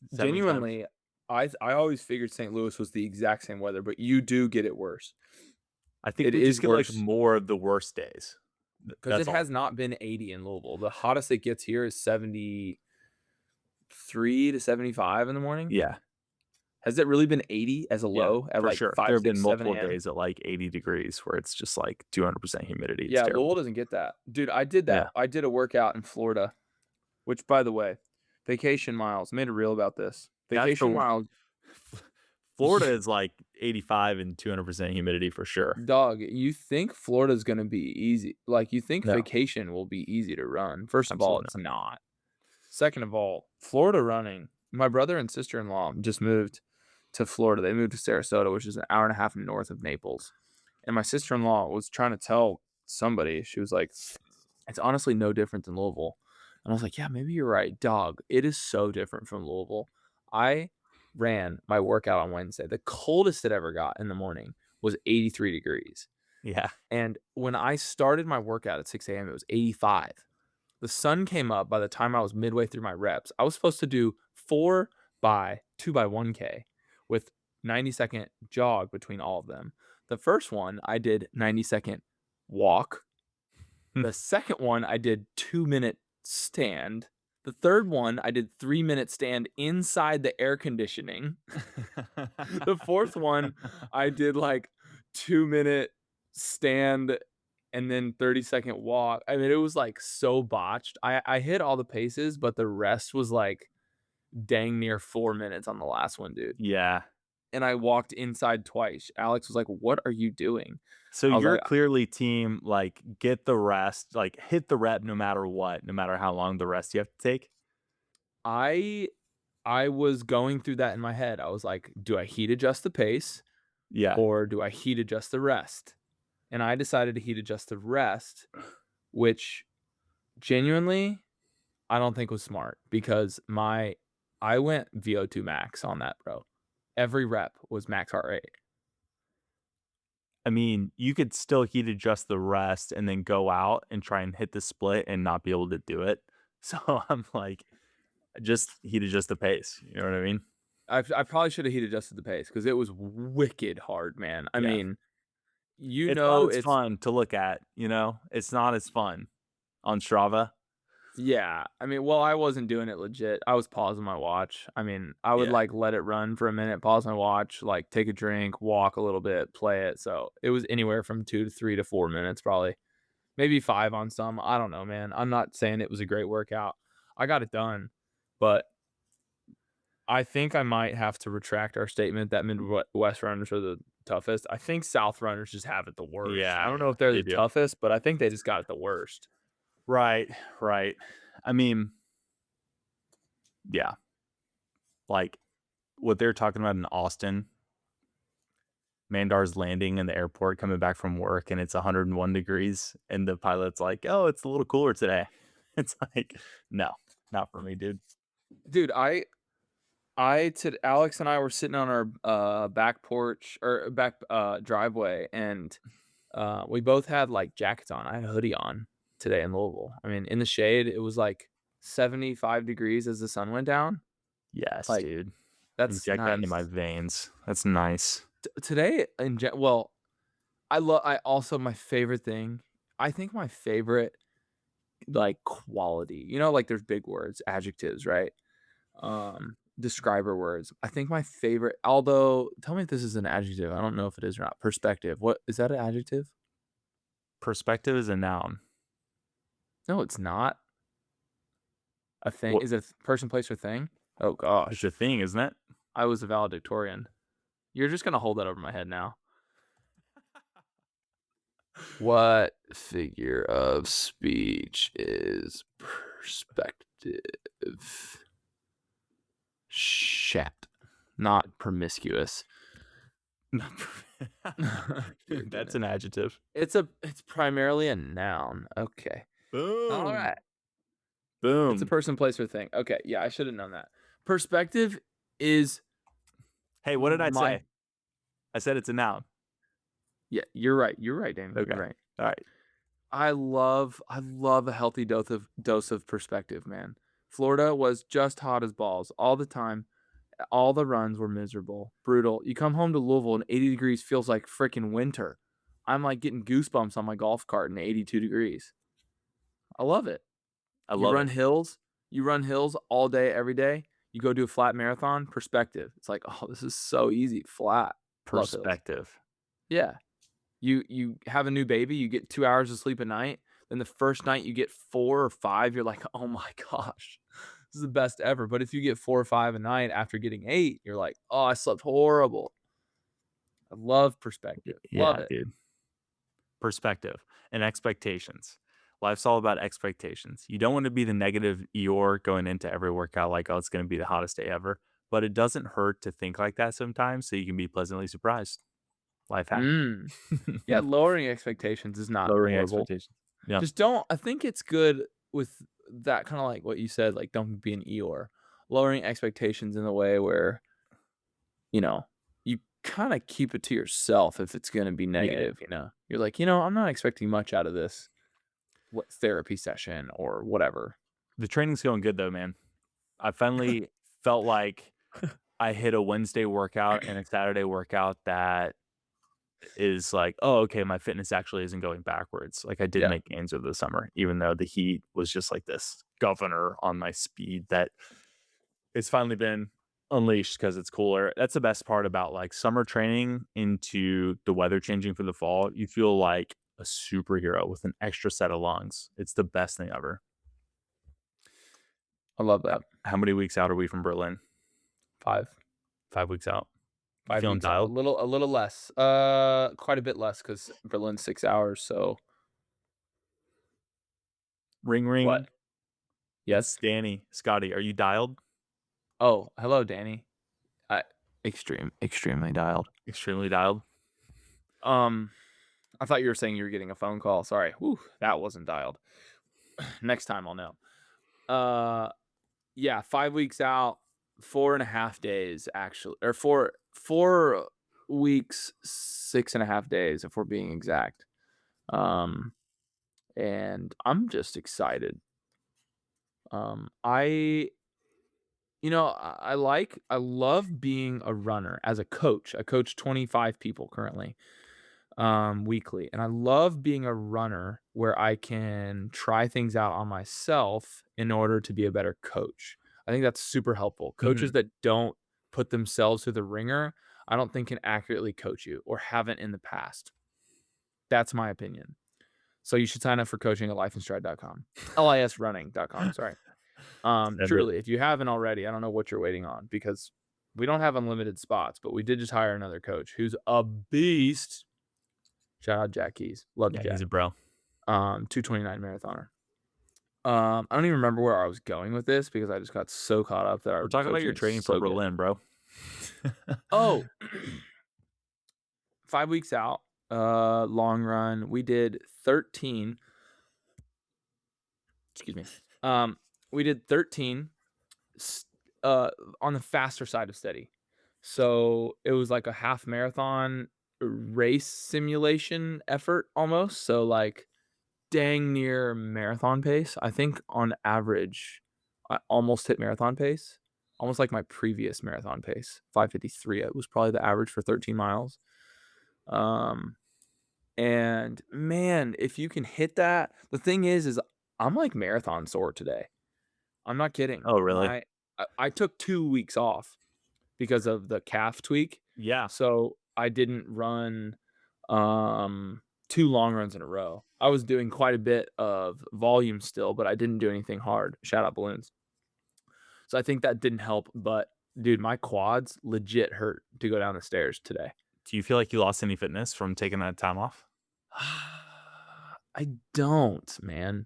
Does that make sense? Genuinely, I always figured St. Louis was the exact same weather, but you do get it worse. I think It we is just get like worse. more of the worst days. Because it has not been 80 in Louisville. The hottest it gets here is 73 to 75 in the morning. Yeah, Has it really been 80 as a low at for like sure. 5, There have 6, been 7 multiple a.m.? days at like 80 degrees where it's just like 200% humidity. It's Yeah, terrible. Louisville doesn't get that. Dude, I did that. Yeah. I did a workout in Florida, which, by the way, vacation miles. Made a reel about this. That's Vacation the- miles. Florida is like 85 and 200% humidity for sure. Dog, you think Florida's going to be easy. Like, you think No. vacation will be easy to run. First of all, Absolutely it's not. Second of all, Florida running. My brother and sister-in-law just moved to Florida. They moved to Sarasota, which is an hour and a half north of Naples. And my sister-in-law was trying to tell somebody, she was like, it's honestly no different than Louisville. And I was like, yeah, maybe you're right. Dog, it is so different from Louisville. I ran my workout on Wednesday. The coldest it ever got in the morning was 83 degrees. Yeah. And when I started my workout at 6 a.m., it was 85. The sun came up by the time I was midway through my reps. I was supposed to do 4 by 2 by 1K with 90-second jog between all of them. The first one, I did 90-second walk, The second one, I did 2-minute stand. The third one, I did 3-minute stand inside the air conditioning. The fourth one, I did like 2-minute stand and then 30-second walk. I mean, it was like so botched. I hit all the paces, but the rest was like dang near 4 minutes on the last one, dude. Yeah. And I walked inside twice. Alex was like, "What are you doing?" So I was you're like, clearly team, like, get the rest, like, hit the rep no matter what, no matter how long the rest you have to take? I I was going through that in my head. I was like, "Do I heat adjust the pace Yeah. or do I heat adjust the rest?" And I decided to heat adjust the rest, which genuinely I don't think was smart because I went VO2 max on that, bro. Every rep was max heart rate. I mean, you could still heat adjust the rest and then go out and try and hit the split and not be able to do it. So I'm like, just heat adjust the pace. You know what I mean? I probably should have heat adjusted the pace because it was wicked hard, man. I Yeah. mean, you It's not know, as it's fun to look at, you know? It's not as fun on Strava. yeah. I mean, well, I wasn't doing it legit. I was pausing my watch. I mean, I would Yeah. like let it run for a minute, pause my watch, like take a drink, walk a little bit, play it. So it was anywhere from 2 to 3 to 4 minutes, probably. Maybe 5 on some. I don't know, man. I'm not saying it was a great workout. I got it done, but I think I might have to retract our statement that Midwest runners are the toughest. I think South runners just have it the worst. I Yeah. don't know if they're They the do. toughest, but I think they just got it the worst. Right. Right. I mean, yeah. Like what they're talking about in Austin, Mandar's landing in the airport coming back from work and it's 101 degrees and the pilot's like, "Oh, it's a little cooler today." It's like, "No, not for me, dude." Dude, Alex and I were sitting on our back porch or back driveway, and we both had like jackets on. I had a hoodie on today in Louisville. I mean, in the shade, it was like 75 degrees as the sun went down. Yes, Like dude. that's Inject that into nice. my veins. That's nice. Today well, I also my favorite thing. I think my favorite like quality. You know, like there's big words, adjectives, right? Describer words. I think my favorite, although tell me if this is an adjective. I don't know if it is or not. Perspective. What is that an adjective? Perspective is a noun. No, it's not. A thing What is a person, place, or thing. Oh it's gosh. a thing, isn't it? I was a valedictorian. You're just gonna hold that over my head now. What figure of speech is perspective? Shat. Not promiscuous. Dear That's goodness. an adjective. It's primarily a noun. Okay. All Boom. right. It's a Boom. person, place, or thing. Okay. Yeah, I should have known that. Perspective is Hey, what did I my. say? I said it's a noun. Yeah, you're right. You're right, Danny. Okay. You're right. All right. I love a healthy dose of perspective, man. Florida was just hot as balls all the time. All the runs were miserable, brutal. You come home to Louisville and 80 degrees feels like freaking winter. I'm like getting goosebumps on my golf cart in 82 degrees. I love it. I You love run it. hills, you run hills all day, every day. You go do a flat marathon, perspective. It's like, oh, this is so easy. Flat. Love hills. Perspective. Yeah. You have a new baby, you get 2 hours of sleep a night. Then the first night you get 4 or 5, you're like, oh my gosh, this is the best ever. But if you get 4 or 5 a night after getting 8, you're like, oh, I slept horrible. I love perspective. Love Yeah, it. dude. Perspective and expectations. Life's all about expectations. You don't want to be the negative Eeyore going into every workout like, oh, it's going to be the hottest day ever. But it doesn't hurt to think like that sometimes so you can be pleasantly surprised. Life hack. Yeah, lowering expectations is not Lowering horrible. expectations. Yeah. Just don't. I think it's good with that kind of like what you said, like don't be an Eeyore. Lowering expectations in the way where, you kind of keep it to yourself if it's going to be negative, You're like, I'm not expecting much out of this therapy session or whatever. The training's going good though, man. I finally felt like I hit a Wednesday workout and a Saturday workout that is like, oh, okay, my fitness actually isn't going backwards. Like I did Yeah. make gains over the summer, even though the heat was just like this governor on my speed that it's finally been unleashed because it's cooler. That's the best part about like summer training into the weather changing for the fall. You feel like a superhero with an extra set of lungs. It's the best thing ever. I love How, that. how many weeks out are we from Berlin? 5. 5 weeks out. You 5 feeling weeks out. dialed? A little less. Quite a bit less because Berlin's 6 hours. So Ring what? ring. It's Yes. Danny. Scotty, are you dialed? Oh, hello, Danny. Extremely dialed. Extremely dialed. I thought you were saying you were getting a phone call. Sorry. Whew, that wasn't dialed. Next time I'll know. Yeah, 5 weeks out, 4.5 days actually, or 4 weeks, 6.5 days if we're being exact. And I'm just excited. I I love being a runner as a coach. I coach 25 people currently, weekly, and I love being a runner where I can try things out on myself in order to be a better coach. I think that's super helpful. Coaches Mhm. that don't put themselves through the ringer, I don't think can accurately coach you or haven't in the past. That's my opinion. So you should sign up for coaching at lifeandstride.com. LISrunning.com, sorry. Send it. Truly, if you haven't already, I don't know what you're waiting on because we don't have unlimited spots, but we did just hire another coach who's a beast. Shout out Jack Keys. Love you, Yeah, he's Jack. a bro. 229 marathoner. I don't even remember where I was going with this because I just got so caught up that We're our talking about coaching your is training for so good. Berlin, bro. Oh, 5 weeks out, long run. We did 13. Excuse me. We did 13 on the faster side of steady. So it was like a half marathon race simulation effort almost. So like dang near marathon pace. I think on average, I almost hit marathon pace, almost like my previous marathon pace, 5:53. It was probably the average for 13 miles. And man, if you can hit that, the thing is I'm like marathon sore today. I'm not kidding. Oh, really? I took 2 weeks off because of the calf tweak. Yeah. So I didn't run two long runs in a row. I was doing quite a bit of volume still, but I didn't do anything hard. Shout out balloons. So I think that didn't help, but dude, my quads legit hurt to go down the stairs today. Do you feel like you lost any fitness from taking that time off? I don't, man.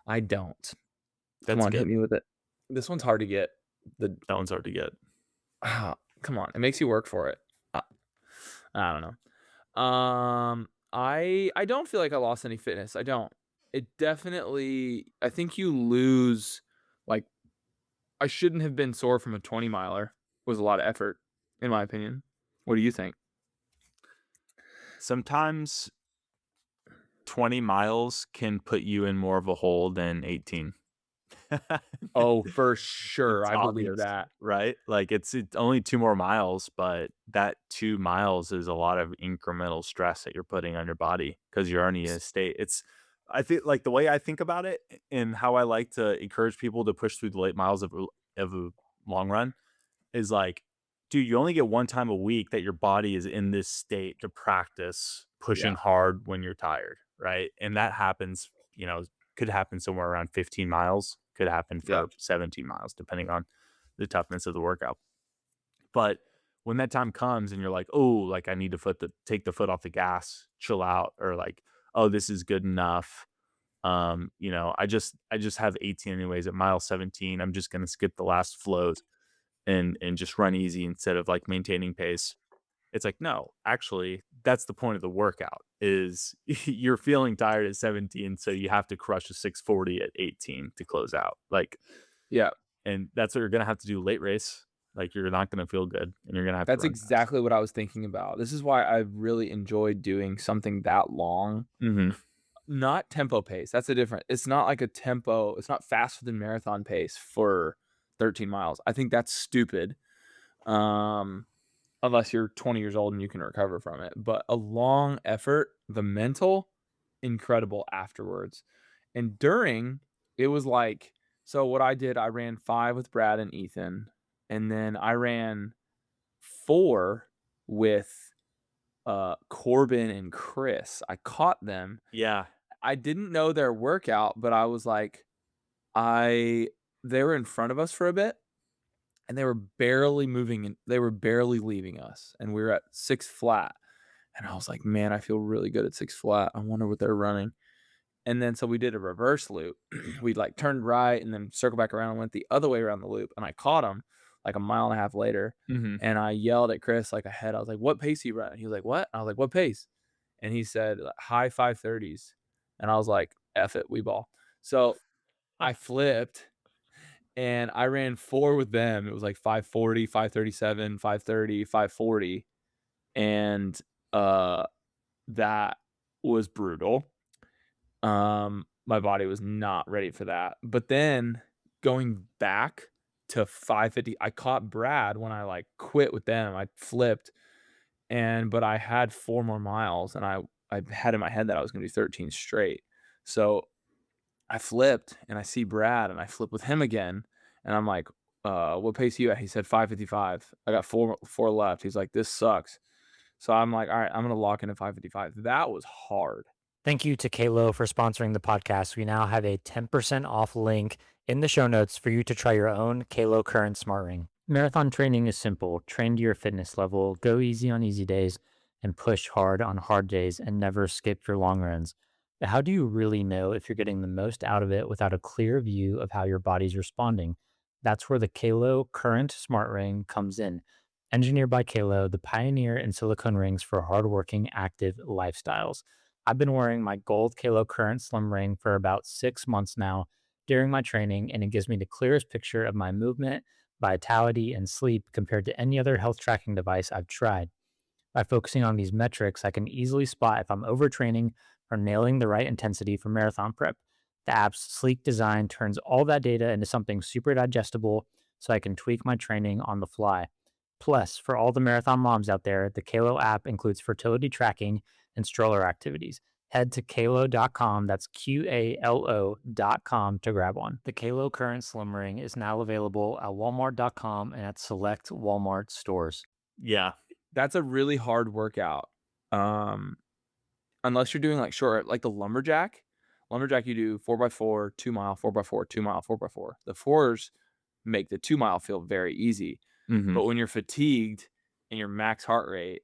I don't. Come That's on, hit good. me with it. This one's hard to get. The That one's hard to get. come on, it makes you work for it. I don't know. I don't feel like I lost any fitness. I don't. It definitely. I think you lose. Like I shouldn't have been sore from a 20 miler. It was a lot of effort, in my opinion. What do you think? Sometimes 20 miles can put you in more of a hole than 18. Oh, for sure. It's I believe obvious, that. right? Like it's only 2 more miles, but that 2 miles is a lot of incremental stress that you're putting on your body because you're already in a state. I think like the way I think about it and how I like to encourage people to push through the late miles of a long run is like, dude, you only get one time a week that your body is in this state to practice pushing Yeah. hard when you're tired, right? And that happens, could happen somewhere around 15 miles, could happen Yeah. for 17 miles, depending on the toughness of the workout. But when that time comes and you're like, oh, like I need to take the foot off the gas, chill out, or like, oh, this is good enough. I just have 18 anyways at mile 17. I'm just gonna skip the last float and just run easy instead of like maintaining pace. It's like, no, actually, that's the point of the workout is you're feeling tired at 17, so you have to crush a 640 at 18 to close out. Like, Yeah. and that's what you're gonna have to do late race. Like you're not gonna feel good and you're gonna have to That's run fast. exactly what I was thinking about. This is why I really enjoyed doing something that long. Mm-hmm. Not tempo pace. That's a different. It's not like a tempo. It's not faster than marathon pace for 13 miles. I think that's stupid. Um, unless you're 20 years old and you can recover from it. But a long effort, the mental, incredible afterwards. And during, it was like, so what I did, I ran 5 with Brad and Ethan, and then I ran 4 with Corbin and Chris. I caught them. Yeah. I didn't know their workout, but I was like, they were in front of us for a bit, and they were barely moving, and they were barely leaving us, and we were at 6 flat. And I was like, man, I feel really good at 6 flat. I wonder what they're running. And then so we did a reverse loop. We like turned right and then circled back around and went the other way around the loop. And I caught him like a mile and a half later. Mhm. And I yelled at Chris like ahead. I was like, what pace are you running? He was like, what? I was like, what pace? And he said high 530s. And I was like, F it, we ball. So I flipped and I ran 4 with them. It was like 540, 537, 530, 540. And that was brutal. My body was not ready for that. But then going back to 550, I caught Brad when I like quit with them. I flipped but I had 4 more miles and I had in my head that I was gonna do 13 straight. So I flipped and I see Brad and I flip with him again and I'm like, what pace are you at? He said 555. I got 4 left. He's like, this sucks. So I'm like, all right, I'm gonna lock in at 555. That was hard. Thank you to Kalo for sponsoring the podcast. We now have a 10% off link in the show notes for you to try your own Kalo Current Smart Ring. Marathon training is simple. Train to your fitness level, go easy on easy days, and push hard on hard days, and never skip your long runs. But how do you really know if you're getting the most out of it without a clear view of how your body's responding? That's where the Kalo Current Smart Ring comes in. Engineered by Kalo, the pioneer in silicone rings for hardworking, active lifestyles. I've been wearing my gold Kalo Current Slim Ring for about 6 months now during my training, and it gives me the clearest picture of my movement, vitality, and sleep compared to any other health tracking device I've tried. By focusing on these metrics, I can easily spot if I'm overtraining or nailing the right intensity for marathon prep. The app's sleek design turns all that data into something super digestible so I can tweak my training on the fly. Plus, for all the marathon moms out there, the Kalo app includes fertility tracking and stroller activities. Head to Kalo.com, that's QALO.com to grab one. The Kalo Current Slim Ring is now available at Walmart.com and at select Walmart stores. Yeah. That's a really hard workout. Unless you're doing like short, like the lumberjack. Lumberjack, you do 4x4, 2 mile, 4x4, 2 mile, 4x4. The 4s make the 2 mile feel very easy. Mhm. But when you're fatigued and your max heart rate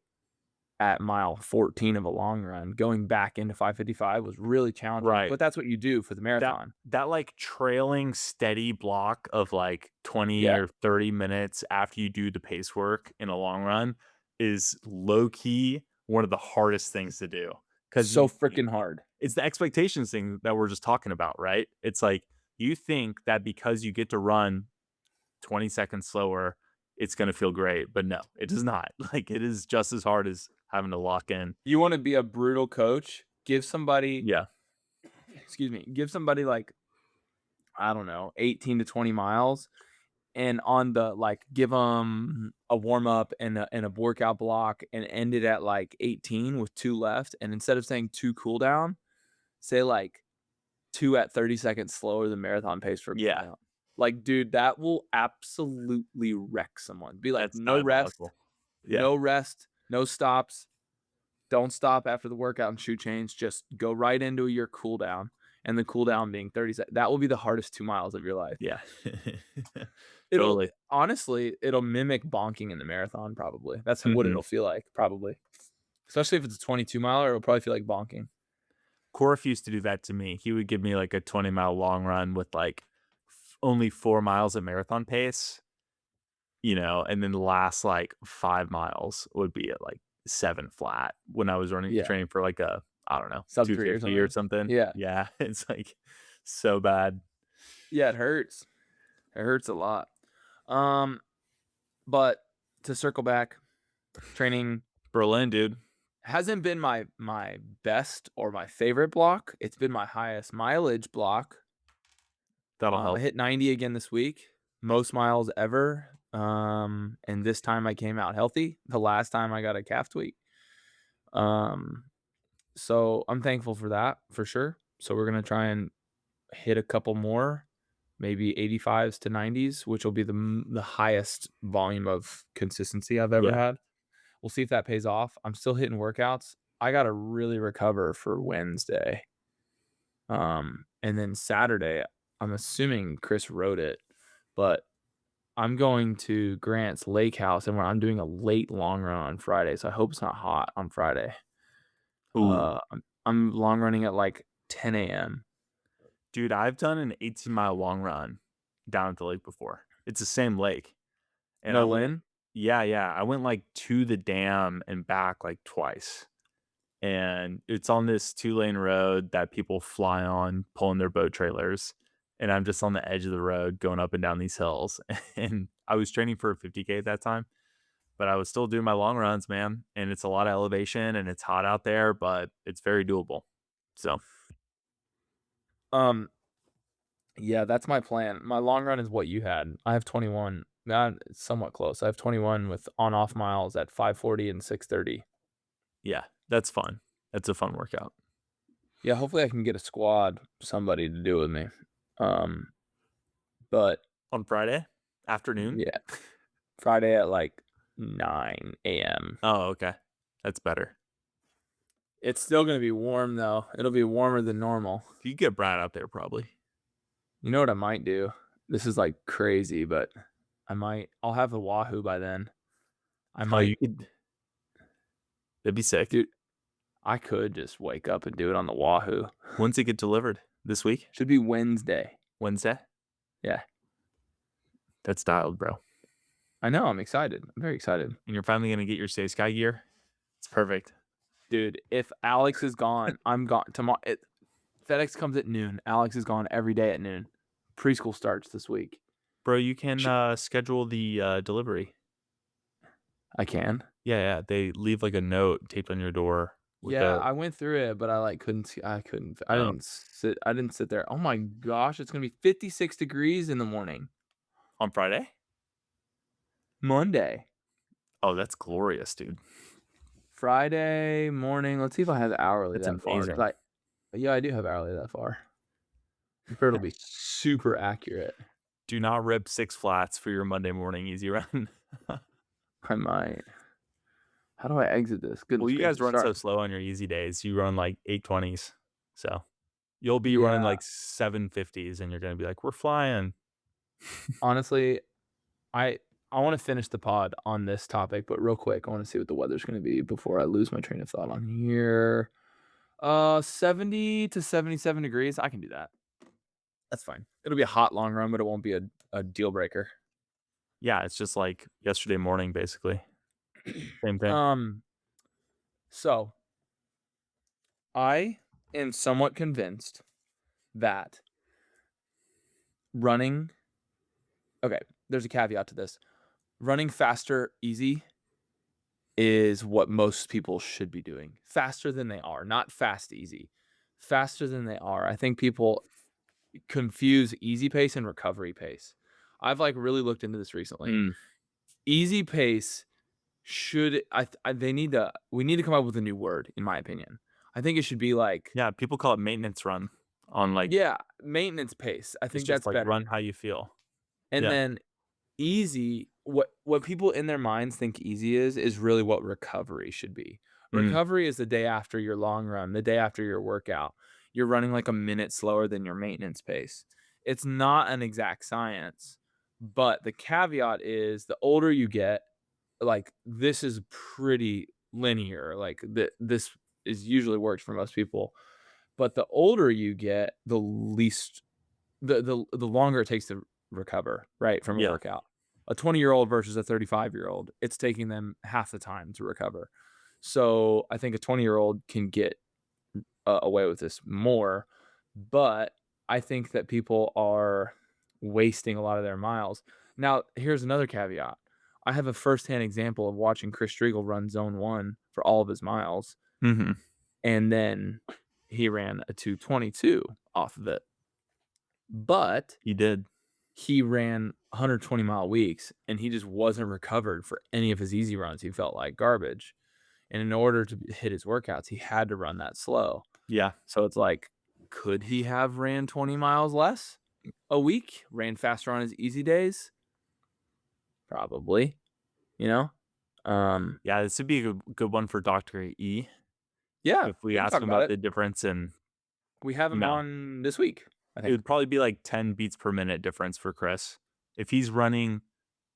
at mile 14 of a long run, going back into 555 was really challenging. Right. But that's what you do for the marathon. That like trailing steady block of like 20 Yeah. or 30 minutes after you do the pace work in a long run is low key one of the hardest things to do. Because So freaking hard. it's the expectations thing that we're just talking about, right? It's like you think that because you get to run 20 seconds slower, it's going to feel great. But no, it does not. Like it is just as hard as having to lock in. You want to be a brutal coach? Give somebody, Yeah. give somebody like, I don't know, 18 to 20 miles. And on the like, give them a warm up and a workout block and end it at like 18 with 2 left. And instead of saying 2 cool down, say like 2 at 30 seconds slower than marathon pace for Yeah. cool down. Like, dude, that will absolutely wreck someone. Be like, That's no rest, diabolical. Yeah. no rest, no stops. Don't stop after the workout and shoe change. Just go right into your cool down. And the cool down being 30 seconds. That will be the hardest 2 miles of your life. Yeah. Totally. Honestly, it'll mimic bonking in the marathon, probably. That's what Mhm. it'll feel like, probably. Especially if it's a 22 miler, it'll probably feel like bonking. Korf used to do that to me. He would give me like a 20-mile long run with like only 4 miles at marathon pace, and then the last like 5 miles would be at like 7 flat when I was training for like a, I don't know, Sub 3 or 250 or something. Yeah. Yeah. It's like so bad. Yeah, it hurts. It hurts a lot. But to circle back, training Berlin, dude. hasn't been my best or my favorite block. It's been my highest mileage block. That'll help. I hit 90 again this week. Most miles ever And this time I came out healthy. The last time I got a calf tweak. So I'm thankful for that for sure. So we're gonna try and hit a couple more, maybe 85s to 90s, which will be the highest volume of consistency I've ever Yeah. had. We'll see if that pays off. I'm still hitting workouts. I gotta really recover for Wednesday. And then Saturday, I'm assuming Chris wrote it, but I'm going to Grant's lake house and where I'm doing a late long run on Friday. So I hope it's not hot on Friday. Ooh. I'm long running at like 10 a.m. Dude, I've done an 18-mile long run down at the lake before. It's the same lake. And I No went, Lynn? yeah. I went like to the dam and back like twice. And it's on this 2-lane road that people fly on, pulling their boat trailers. And I'm just on the edge of the road going up and down these hills. And I was training for a 50K at that time, but I was still doing my long runs, man. And it's a lot of elevation and it's hot out there, but it's very doable. So Yeah, that's my plan. My long run is what you had. I have 21. It's somewhat close. I have 21 with on-off miles at 5:40 and 6:30. yeah, that's fun. That's a fun workout. Yeah, hopefully I can get a squad, somebody to do with me. But On Friday afternoon? yeah, Friday at like 9 a.m. Oh, okay. That's better. It's still gonna be warm though. It'll be warmer than normal. You get Brad out there probably. You know what I might do? This is like crazy, but I'll have the Wahoo by then. I Oh, might, you could. That'd be sick. dude. I could just wake up and do it on the Wahoo. When's it get delivered? This week? Should be Wednesday. Wednesday? Yeah. That's dialed, bro. I know. I'm excited. I'm very excited. And you're finally gonna get your SAYSKY gear. It's perfect. Dude, if Alex is gone, I'm gone tomorrow. FedEx comes at noon. Alex is gone every day at noon. Preschool starts this week. Bro, you can schedule the delivery. I can. Yeah. They leave like a note taped on your door. Yeah, I went through it, but I like couldn't see. I Oh. didn't sit there. Oh my gosh, it's gonna be 56 degrees in the morning. On Friday? Monday. Oh, that's glorious, dude. Friday morning. Let's see if I have hourly That's that far. amazing. Yeah, I do have hourly that far. I'm sure it'll be super accurate. Do not rip 6 flats for your Monday morning easy run. I might. How do I exit this? Goodness Well, you guys gracious, run so sorry. slow on your easy days. You run like 820s. So you'll be Yeah. running like 750s and you're going to be like, we're flying. Honestly, I want to finish the pod on this topic, but real quick, I want to see what the weather's going to be before I lose my train of thought on here. 70 to 77 degrees. I can do that. That's fine. It'll be a hot long run, but it won't be a deal breaker. Yeah, it's just like yesterday morning, basically. Same thing. So I am somewhat convinced that running. Okay, there's a caveat to this. Running faster, easy, is what most people should be doing. Faster than they are, not fast, easy. Faster than they are. I think people confuse easy pace and recovery pace. I've like really looked into this recently. Easy pace should we need to come up with a new word, in my opinion. I think it should be like, Yeah, people call it maintenance run on like, yeah, maintenance pace. I it's think just that's like better. run how you feel. And Yeah. then easy, what people in their minds think easy is really what recovery should be. Recovery is the day after your long run, the day after your workout. You're running like a minute slower than your maintenance pace. It's not an exact science, but the caveat is the older you get, like this is pretty linear. Like this is usually works for most people. But the older you get, the least the longer it takes to recover, right, from a Yeah. workout. A 20-year-old versus a 35-year-old, it's taking them half the time to recover. So I think a 20-year-old can get away with this more, but I think that people are wasting a lot of their miles. Now, here's another caveat. I have a firsthand example of watching Chris Striegel run zone 1 for all of his miles, Mm-hmm. and then he ran a 2:22 off of it. But He did. he ran 120-mile weeks, and he just wasn't recovered for any of his easy runs. He felt like garbage. And in order to hit his workouts, he had to run that slow. Yeah. So it's like, could he have ran 20 miles less a week? Ran faster on his easy days? Probably, you know? Yeah, this would be a good one for Dr. E. Yeah, If we we can ask talk him about about it. the difference, and We have him on this week, I it think. would probably be like 10 beats per minute difference for Chris. If he's running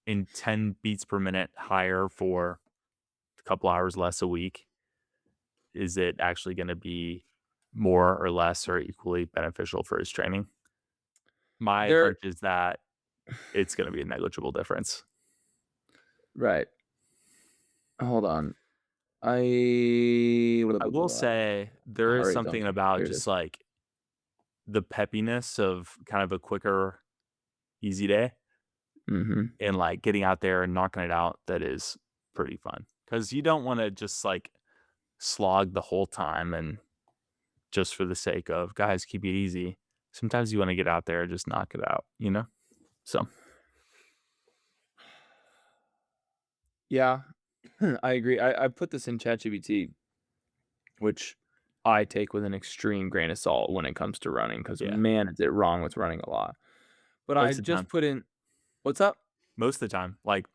in 10 beats per minute higher for a couple hours less a week, is it actually going to be more or less or equally beneficial for his training? My There hunch is that it's going to be a negligible difference. Right. Hold on. I will say there is Heart rate's something on. about Here it just is. like the peppiness of kind of a quicker, easy day Mhm. and like getting out there and knocking it out that is pretty fun. Because you don't want to just like slog the whole time and just for the sake of guys, keep it easy. Sometimes you want to get out there and just knock it out, you know? So Yeah, I agree. I put this in ChatGPT, which I take with an extreme grain of salt when it comes to running, because yeah, man, is it wrong with running a lot. But I most of the just time, put in, what's up? most of the time, like,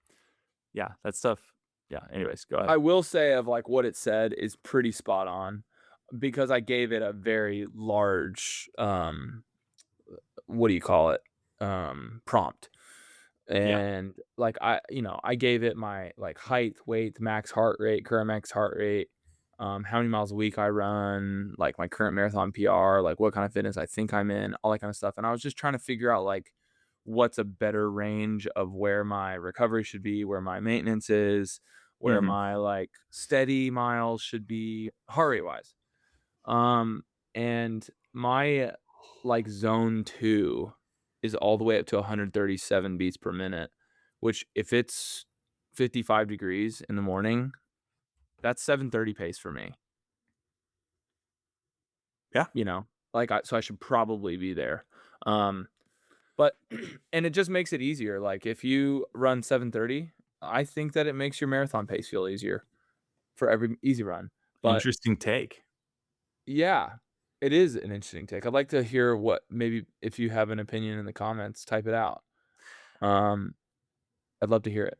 yeah, that stuff. Yeah. Anyways, go ahead. I will say of like what it said is pretty spot on, because I gave it a very large, what do you call it? Prompt. Yeah. And like I gave it my like height, weight, max heart rate, current max heart rate, how many miles a week I run, like my current marathon PR, like what kind of fitness I think I'm in, all that kind of stuff. And I was just trying to figure out like what's a better range of where my recovery should be, where my maintenance is, where Mhm. my like steady miles should be heart rate wise. And my like zone 2 is all the way up to 137 beats per minute, which if it's 55 degrees in the morning, that's 7:30 pace for me. Yeah. You know, like so I should probably be there. But and it just makes it easier. Like if you run 7:30, I think that it makes your marathon pace feel easier for every easy run. But Interesting take. yeah, it is an interesting take. I'd like to hear what maybe if you have an opinion in the comments, type it out. Um, I'd love to hear it.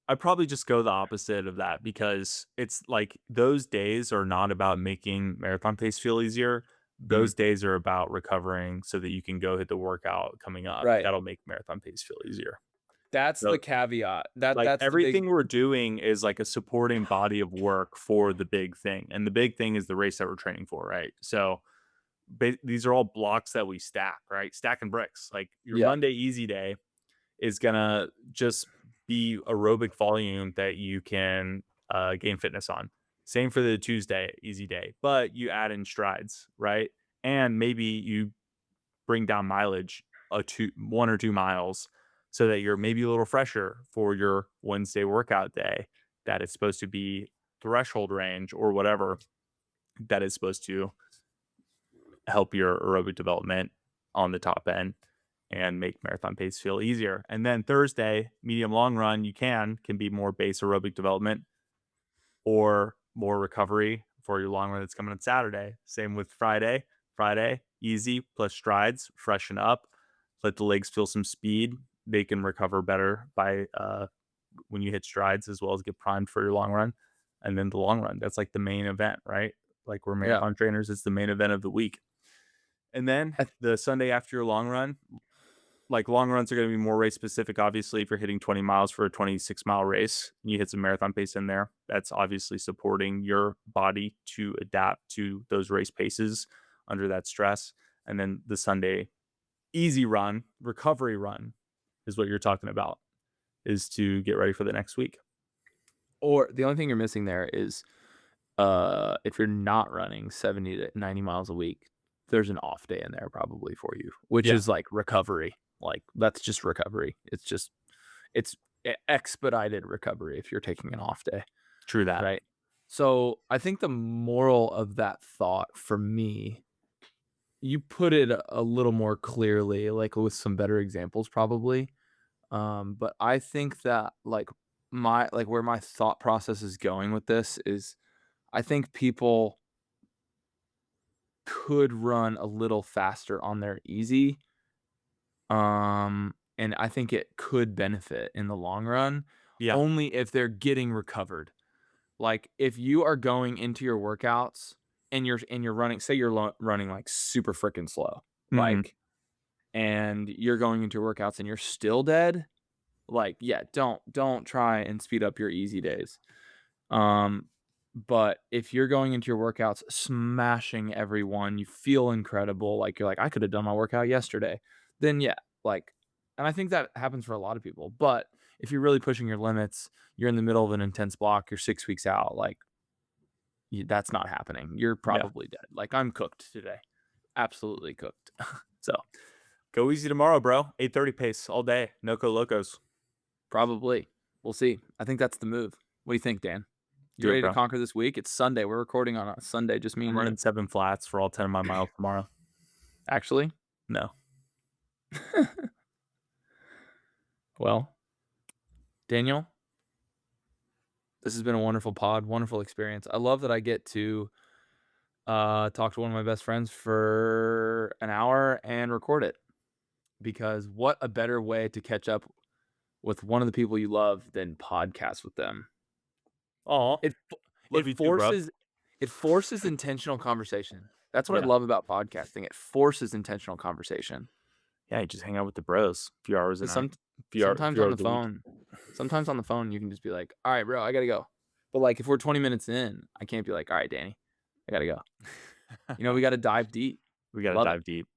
I'd probably just go the opposite of that because it's like those days are not about making marathon pace feel easier. Mhm. Those days are about recovering so that you can go hit the workout coming up. Right. That'll make marathon pace feel easier. That's So the caveat. like That's the big everything we're doing is like a supporting body of work for the big thing. And the big thing is the race that we're training for, right? So these are all blocks that we stack, right? Stacking bricks. Like your yeah. Monday easy day is gonna just be aerobic volume that you can gain fitness on. Same for the Tuesday easy day, but you add in strides, right? And maybe you bring down mileage 1 or 2 miles so that you're maybe a little fresher for your Wednesday workout day that is supposed to be threshold range or whatever that is supposed to help your aerobic development on the top end and make marathon pace feel easier. And then Thursday, medium long run, you can be more base aerobic development or more recovery for your long run that's coming on Saturday. Same with Friday. Friday, easy plus strides, freshen up, let the legs feel some speed. They can recover better by when you hit strides as well as get primed for your long run. And then the long run, that's like the main event, right? Like we're Yeah. marathon trainers, it's the main event of the week. And then the Sunday after your long run, like long runs are going to be more race specific. Obviously, if you're hitting 20 miles for a 26-mile race, and you hit some marathon pace in there, that's obviously supporting your body to adapt to those race paces under that stress. And then the Sunday easy run, recovery run is what you're talking about, is to get ready for the next week. Or the only thing you're missing there is if you're not running 70 to 90 miles a week, there's an off day in there probably for you, which Yeah. is like recovery. Like that's just recovery. It's expedited recovery if you're taking an off day. True that. Right. So I think the moral of that thought for me, you put it a little more clearly, like with some better examples, probably. But I think that like where my thought process is going with this is I think people could run a little faster on their easy. And I think it could benefit in the long run, Yeah. only if they're getting recovered. Like if you are going into your workouts and you're running, say you're running like super freaking slow, Mhm. like, and you're going into your workouts and you're still dead, like, yeah, don't try and speed up your easy days. But if you're going into your workouts smashing everyone, you feel incredible, like you're like, I could have done my workout yesterday, then yeah, like, and I think that happens for a lot of people. But if you're really pushing your limits, you're in the middle of an intense block, you're 6 weeks out, like that's not happening. You're Yeah. probably dead. Like I'm cooked today. Absolutely cooked. So Go easy tomorrow, bro. 8:30 pace all day. No locos. probably we'll see. I think that's the move. What do you think, Dan? You Do it, ready to bro. conquer this week? It's Sunday. We're recording on a Sunday, just me I'm and running you. 7 flats for all 10 of my miles tomorrow. Actually, No. well, Daniel, this has been a wonderful pod, wonderful experience. I love that I get to talk to one of my best friends for an hour and record it, because what a better way to catch up with one of the people you love than podcast with them. Aw. It Love you too, bro. it forces intentional conversation. That's what Yeah. I love about podcasting. It forces intentional conversation. Yeah, you just hang out with the bros a few hours a night. Sometimes on the phone, you can just be like, all right, bro, I gotta go. But like if we're 20 minutes in, I can't be like, all right, Danny, I gotta go. We gotta dive deep. We got to Love it. dive deep.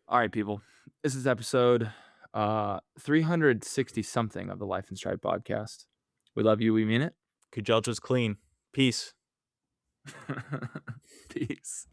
All right, people. This is episode 360 something of the Life in Stride podcast. We love you. We mean it. Kejelcha's clean. Peace. Peace.